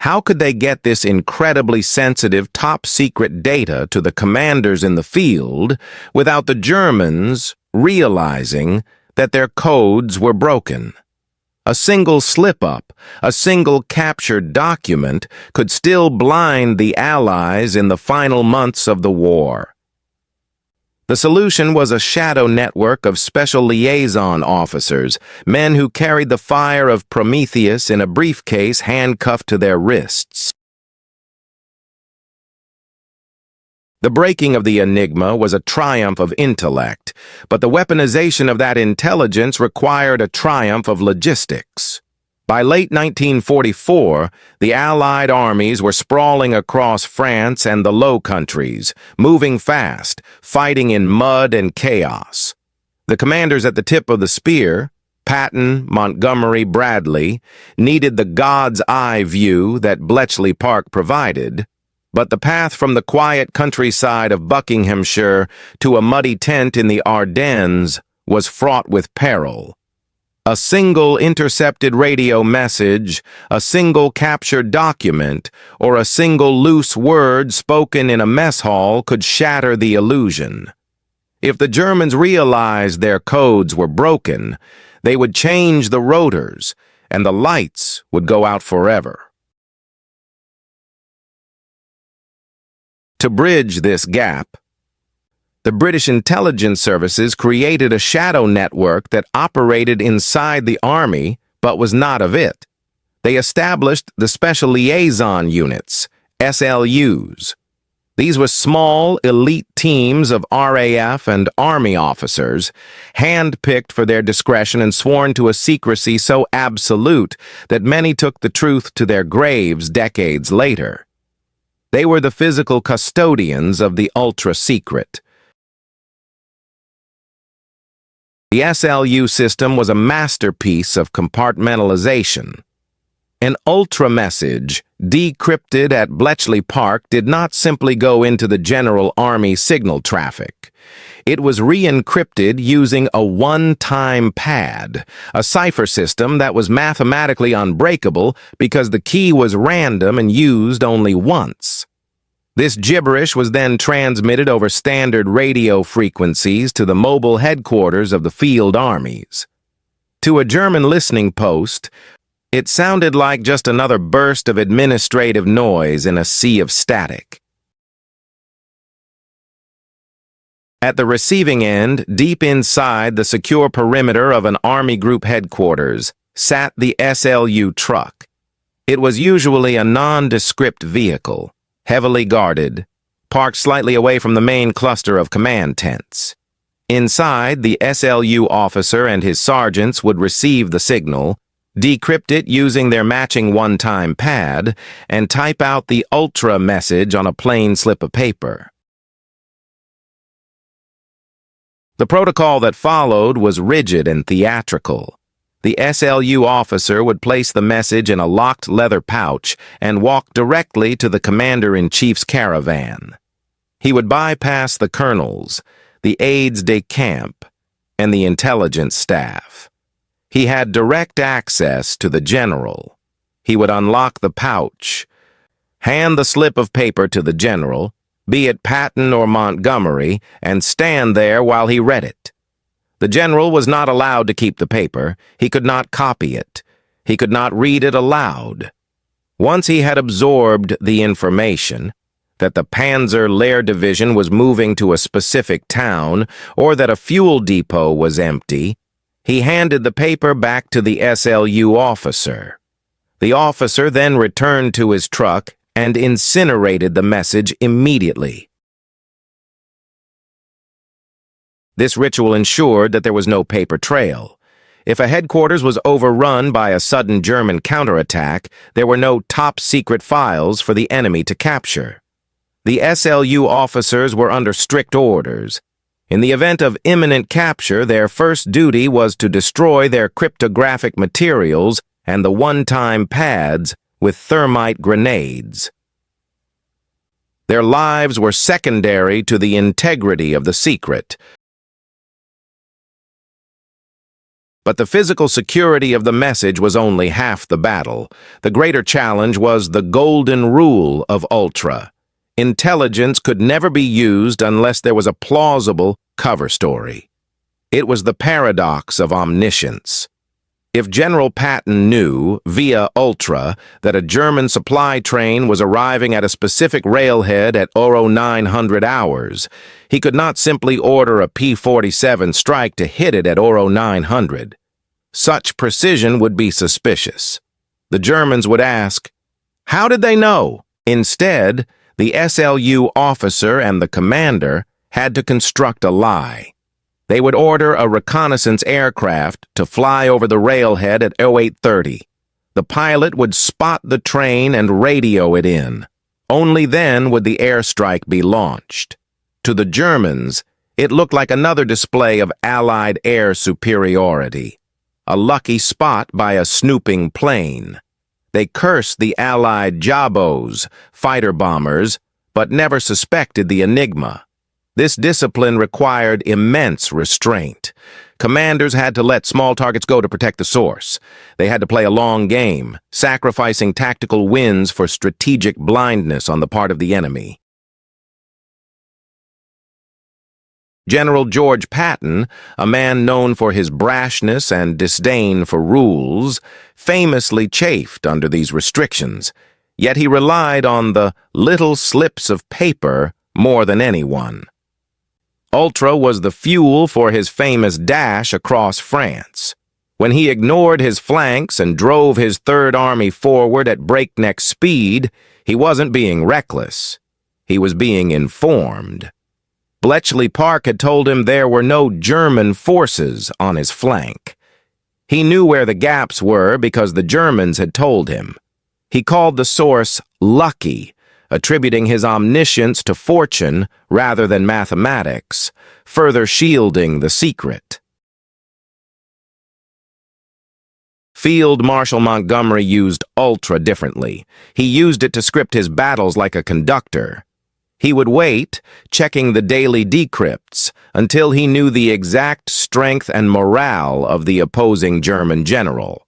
How could they get this incredibly sensitive top-secret data to the commanders in the field without the Germans realizing that their codes were broken? A single slip-up, a single captured document could still blind the Allies in the final months of the war. The solution was a shadow network of special liaison officers, men who carried the fire of Prometheus in a briefcase handcuffed to their wrists. The breaking of the Enigma was a triumph of intellect, but the weaponization of that intelligence required a triumph of logistics. By late 1944, the Allied armies were sprawling across France and the Low Countries, moving fast, fighting in mud and chaos. The commanders at the tip of the spear, Patton, Montgomery, Bradley, needed the God's eye view that Bletchley Park provided, but the path from the quiet countryside of Buckinghamshire to a muddy tent in the Ardennes was fraught with peril. A single intercepted radio message, a single captured document, or a single loose word spoken in a mess hall could shatter the illusion. If the Germans realized their codes were broken, they would change the rotors, and the lights would go out forever. To bridge this gap, the British intelligence services created a shadow network that operated inside the army but was not of it. They established the Special Liaison Units, SLUs. These were small, elite teams of RAF and Army officers, hand-picked for their discretion and sworn to a secrecy so absolute that many took the truth to their graves decades later. They were the physical custodians of the ultra-secret. The SLU system was a masterpiece of compartmentalization. An ultra message, decrypted at Bletchley Park, did not simply go into the general army signal traffic. It was re-encrypted using a one-time pad, a cipher system that was mathematically unbreakable because the key was random and used only once. This gibberish was then transmitted over standard radio frequencies to the mobile headquarters of the field armies. To a German listening post, it sounded like just another burst of administrative noise in a sea of static. At the receiving end, deep inside the secure perimeter of an Army Group headquarters, sat the SLU truck. It was usually a nondescript vehicle, heavily guarded, parked slightly away from the main cluster of command tents. Inside, the SLU officer and his sergeants would receive the signal, decrypt it using their matching one-time pad, and type out the ultra message on a plain slip of paper. The protocol that followed was rigid and theatrical. The SLU officer would place the message in a locked leather pouch and walk directly to the commander-in-chief's caravan. He would bypass the colonels, the aides-de-camp, and the intelligence staff. He had direct access to the general. He would unlock the pouch, hand the slip of paper to the general, be it Patton or Montgomery, and stand there while he read it. The general was not allowed to keep the paper. He could not copy it. He could not read it aloud. Once he had absorbed the information, that the Panzer Lehr Division was moving to a specific town, or that a fuel depot was empty, he handed the paper back to the SLU officer. The officer then returned to his truck and incinerated the message immediately. This ritual ensured that there was no paper trail. If a headquarters was overrun by a sudden German counterattack, there were no top-secret files for the enemy to capture. The SLU officers were under strict orders. In the event of imminent capture, their first duty was to destroy their cryptographic materials and the one-time pads with thermite grenades. Their lives were secondary to the integrity of the secret. But the physical security of the message was only half the battle. The greater challenge was the golden rule of Ultra. Intelligence could never be used unless there was a plausible cover story. It was the paradox of omniscience. If General Patton knew, via Ultra, that a German supply train was arriving at a specific railhead at 0900 hours, he could not simply order a P-47 strike to hit it at 0900. Such precision would be suspicious. The Germans would ask, "How did they know?" Instead, the SLU officer and the commander had to construct a lie. They would order a reconnaissance aircraft to fly over the railhead at 0830. The pilot would spot the train and radio it in. Only then would the airstrike be launched. To the Germans, it looked like another display of Allied air superiority. A lucky spot by a snooping plane. They cursed the Allied Jabos, fighter bombers, but never suspected the Enigma. This discipline required immense restraint. Commanders had to let small targets go to protect the source. They had to play a long game, sacrificing tactical wins for strategic blindness on the part of the enemy. General George Patton, a man known for his brashness and disdain for rules, famously chafed under these restrictions, yet he relied on the little slips of paper more than anyone. Ultra was the fuel for his famous dash across France. When he ignored his flanks and drove his Third Army forward at breakneck speed, he wasn't being reckless. He was being informed. Bletchley Park had told him there were no German forces on his flank. He knew where the gaps were because the Germans had told him. He called the source lucky, attributing his omniscience to fortune rather than mathematics, further shielding the secret. Field Marshal Montgomery used Ultra differently. He used it to script his battles like a conductor. He would wait, checking the daily decrypts, until he knew the exact strength and morale of the opposing German general.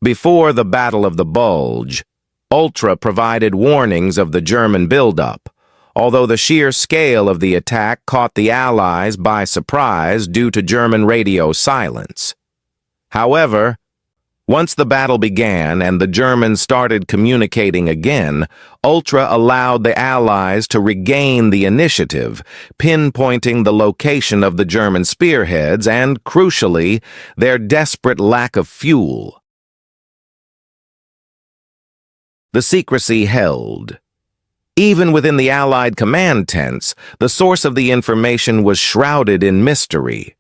Before the Battle of the Bulge, Ultra provided warnings of the German buildup, although the sheer scale of the attack caught the Allies by surprise due to German radio silence. However, once the battle began and the Germans started communicating again, Ultra allowed the Allies to regain the initiative, pinpointing the location of the German spearheads and, crucially, their desperate lack of fuel. The secrecy held. Even within the Allied command tents, the source of the information was shrouded in mystery.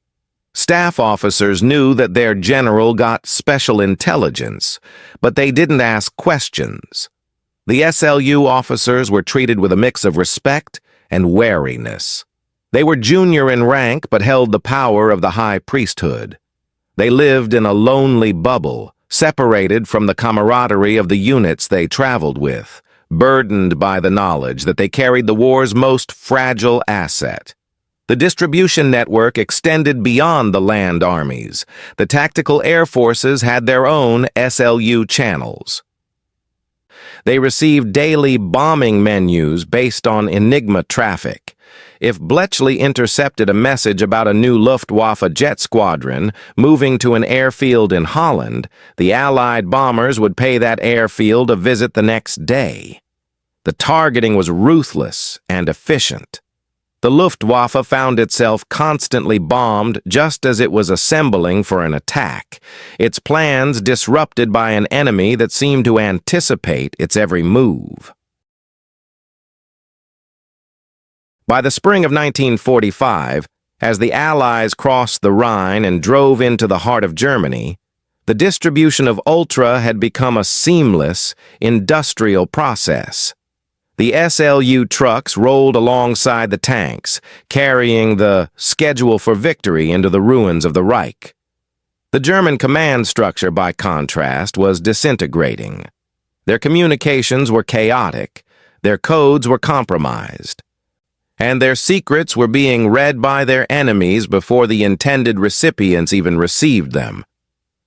Staff officers knew that their general got special intelligence, but they didn't ask questions. The SLU officers were treated with a mix of respect and wariness. They were junior in rank but held the power of the high priesthood. They lived in a lonely bubble, separated from the camaraderie of the units they traveled with, burdened by the knowledge that they carried the war's most fragile asset. The distribution network extended beyond the land armies. The tactical air forces had their own SLU channels. They received daily bombing menus based on Enigma traffic. If Bletchley intercepted a message about a new Luftwaffe jet squadron moving to an airfield in Holland, the Allied bombers would pay that airfield a visit the next day. The targeting was ruthless and efficient. The Luftwaffe found itself constantly bombed just as it was assembling for an attack, its plans disrupted by an enemy that seemed to anticipate its every move. By the spring of 1945, as the Allies crossed the Rhine and drove into the heart of Germany, the distribution of Ultra had become a seamless, industrial process. The SLU trucks rolled alongside the tanks, carrying the schedule for victory into the ruins of the Reich. The German command structure, by contrast, was disintegrating. Their communications were chaotic, their codes were compromised, and their secrets were being read by their enemies before the intended recipients even received them.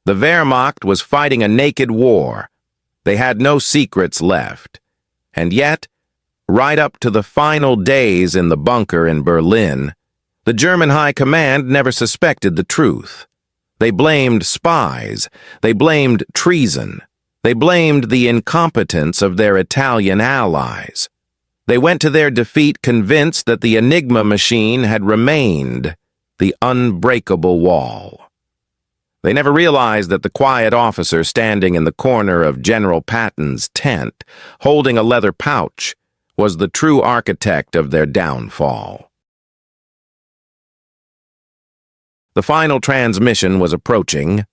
The Wehrmacht was fighting a naked war. They had no secrets left. And yet, right up to the final days in the bunker in Berlin, the German High Command never suspected the truth. They blamed spies. They blamed treason. They blamed the incompetence of their Italian allies. They went to their defeat convinced that the Enigma machine had remained the unbreakable wall. They never realized that the quiet officer standing in the corner of General Patton's tent, holding a leather pouch, was the true architect of their downfall. The final transmission was approaching.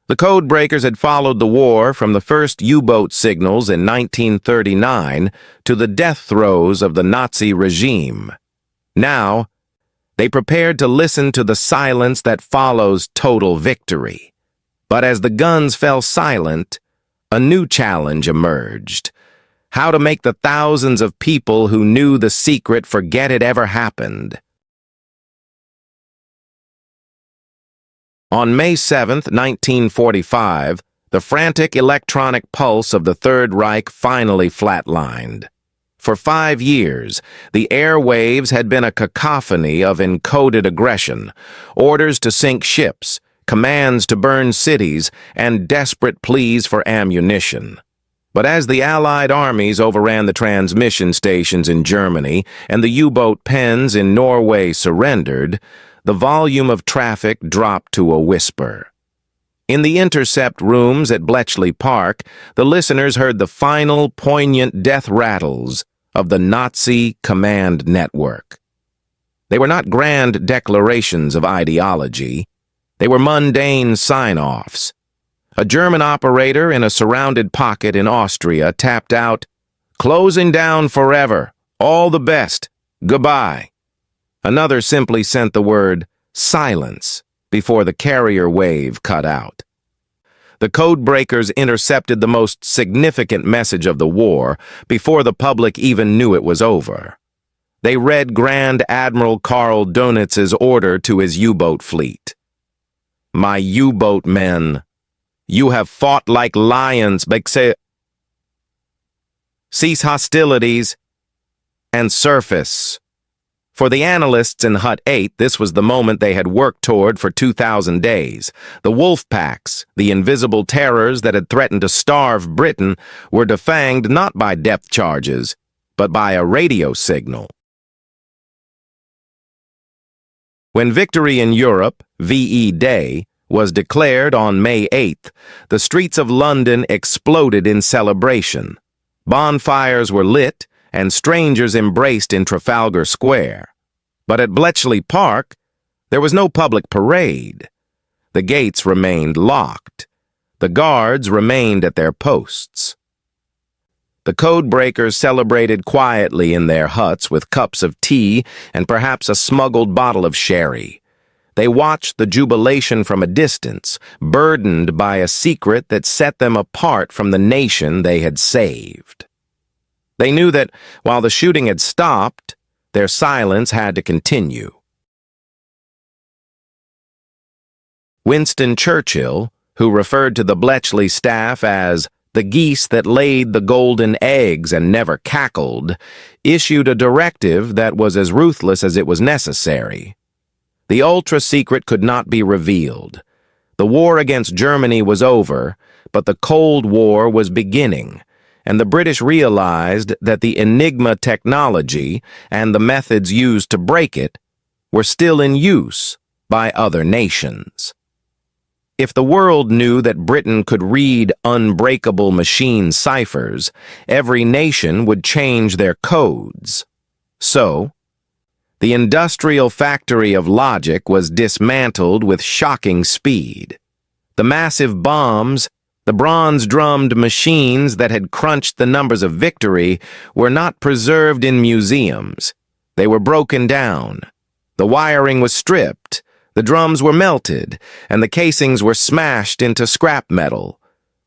The Codebreakers had followed the war from the first U-boat signals in 1939 to the death throes of the Nazi regime. Now, they prepared to listen to the silence that follows total victory. But as the guns fell silent, a new challenge emerged. How to make the thousands of people who knew the secret forget it ever happened. On May 7, 1945, the frantic electronic pulse of the Third Reich finally flatlined. For 5 years, the airwaves had been a cacophony of encoded aggression, orders to sink ships, commands to burn cities, and desperate pleas for ammunition. But as the Allied armies overran the transmission stations in Germany and the U-boat pens in Norway surrendered, the volume of traffic dropped to a whisper. In the intercept rooms at Bletchley Park, the listeners heard the final, poignant death rattles of the Nazi command network. They were not grand declarations of ideology. They were mundane sign-offs. A German operator in a surrounded pocket in Austria tapped out, "Closing down forever. All the best. Goodbye." Another simply sent the word silence before the carrier wave cut out. The Codebreakers intercepted the most significant message of the war before the public even knew it was over. They read Grand Admiral Karl Dönitz's order to his U-boat fleet. "My U-boat men, you have fought like lions, cease hostilities and surface." For the analysts in Hut 8, this was the moment they had worked toward for 2,000 days. The wolf packs, the invisible terrors that had threatened to starve Britain, were defanged not by depth charges, but by a radio signal. When victory in Europe, VE Day, was declared on May 8th, the streets of London exploded in celebration. Bonfires were lit, and strangers embraced in Trafalgar Square. But at Bletchley Park, there was no public parade. The gates remained locked. The guards remained at their posts. The Codebreakers celebrated quietly in their huts with cups of tea and perhaps a smuggled bottle of sherry. They watched the jubilation from a distance, burdened by a secret that set them apart from the nation they had saved. They knew that, while the shooting had stopped, their silence had to continue. Winston Churchill, who referred to the Bletchley staff as the geese that laid the golden eggs and never cackled, issued a directive that was as ruthless as it was necessary. The ultra-secret could not be revealed. The war against Germany was over, but the Cold War was beginning, and the British realized that the Enigma technology and the methods used to break it were still in use by other nations. If the world knew that Britain could read unbreakable machine ciphers, every nation would change their codes. So, the industrial factory of logic was dismantled with shocking speed. The massive bombs, the bronze-drummed machines that had crunched the numbers of victory, were not preserved in museums. They were broken down. The wiring was stripped, the drums were melted, and the casings were smashed into scrap metal.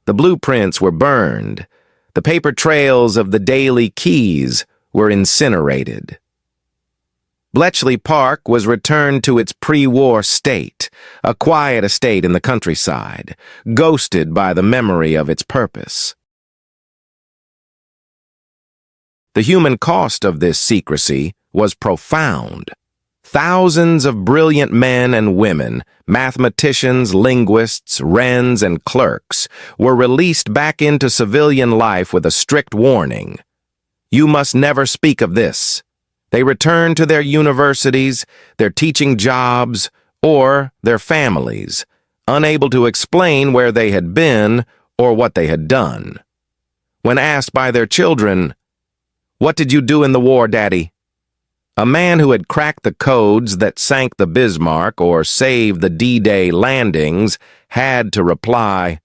The blueprints were burned. The paper trails of the daily keys were incinerated. Bletchley Park was returned to its pre-war state, a quiet estate in the countryside, ghosted by the memory of its purpose. The human cost of this secrecy was profound. Thousands of brilliant men and women, mathematicians, linguists, wrens, and clerks, were released back into civilian life with a strict warning. You must never speak of this. They returned to their universities, their teaching jobs, or their families, unable to explain where they had been or what they had done. When asked by their children, "What did you do in the war, Daddy?" a man who had cracked the codes that sank the Bismarck or saved the D-Day landings had to reply,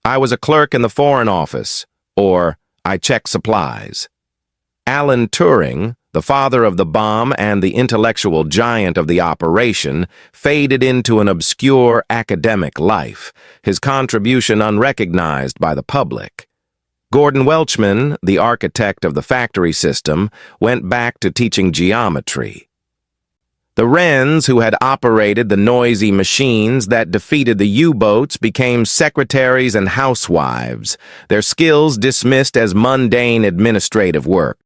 "I was a clerk in the Foreign Office," or "I checked supplies." Alan Turing, the father of the bomb and the intellectual giant of the operation, faded into an obscure academic life, his contribution unrecognized by the public. Gordon Welchman, the architect of the factory system, went back to teaching geometry. The Wrens, who had operated the noisy machines that defeated the U-boats, became secretaries and housewives, their skills dismissed as mundane administrative work.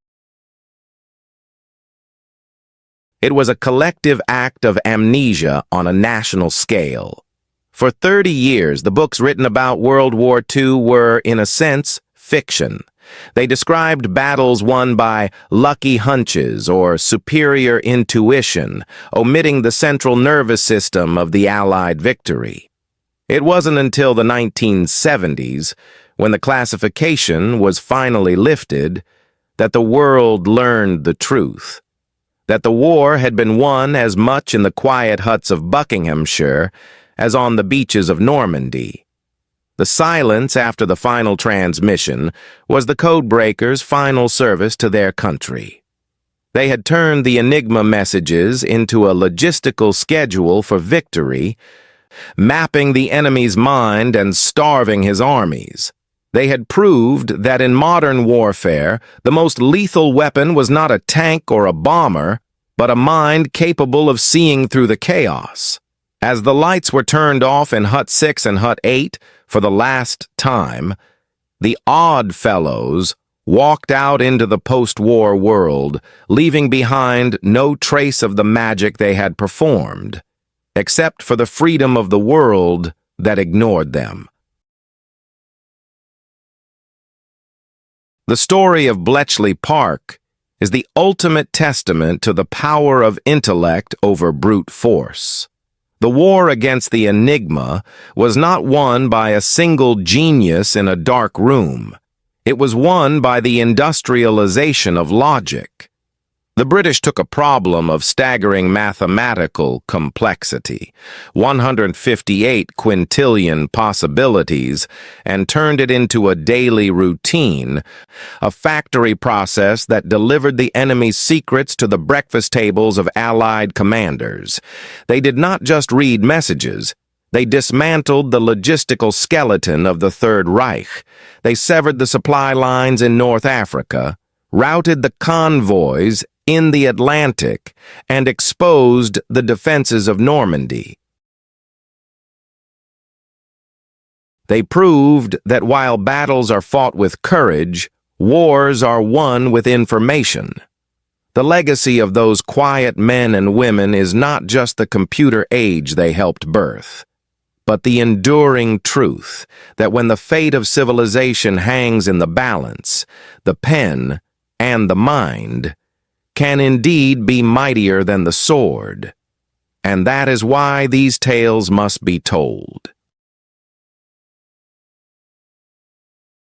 It was a collective act of amnesia on a national scale. For 30 years, the books written about World War II were, in a sense, fiction. They described battles won by lucky hunches or superior intuition, omitting the central nervous system of the Allied victory. It wasn't until the 1970s, when the classification was finally lifted, that the world learned the truth. That the war had been won as much in the quiet huts of Buckinghamshire as on the beaches of Normandy. The silence after the final transmission was the Codebreakers' final service to their country. They had turned the Enigma messages into a logistical schedule for victory, mapping the enemy's mind and starving his armies. They had proved that in modern warfare, the most lethal weapon was not a tank or a bomber, but a mind capable of seeing through the chaos. As the lights were turned off in Hut 6 and Hut 8 for the last time, the Odd Fellows walked out into the post-war world, leaving behind no trace of the magic they had performed, except for the freedom of the world that ignored them. The story of Bletchley Park is the ultimate testament to the power of intellect over brute force. The war against the Enigma was not won by a single genius in a dark room. It was won by the industrialization of logic. The British took a problem of staggering mathematical complexity, 158 quintillion possibilities, and turned it into a daily routine, a factory process that delivered the enemy's secrets to the breakfast tables of Allied commanders. They did not just read messages. They dismantled the logistical skeleton of the Third Reich. They severed the supply lines in North Africa, routed the convoys in the Atlantic, and exposed the defenses of Normandy. They proved that while battles are fought with courage, wars are won with information. The legacy of those quiet men and women is not just the computer age they helped birth, but the enduring truth that when the fate of civilization hangs in the balance, the pen and the mind can indeed be mightier than the sword. And that is why these tales must be told.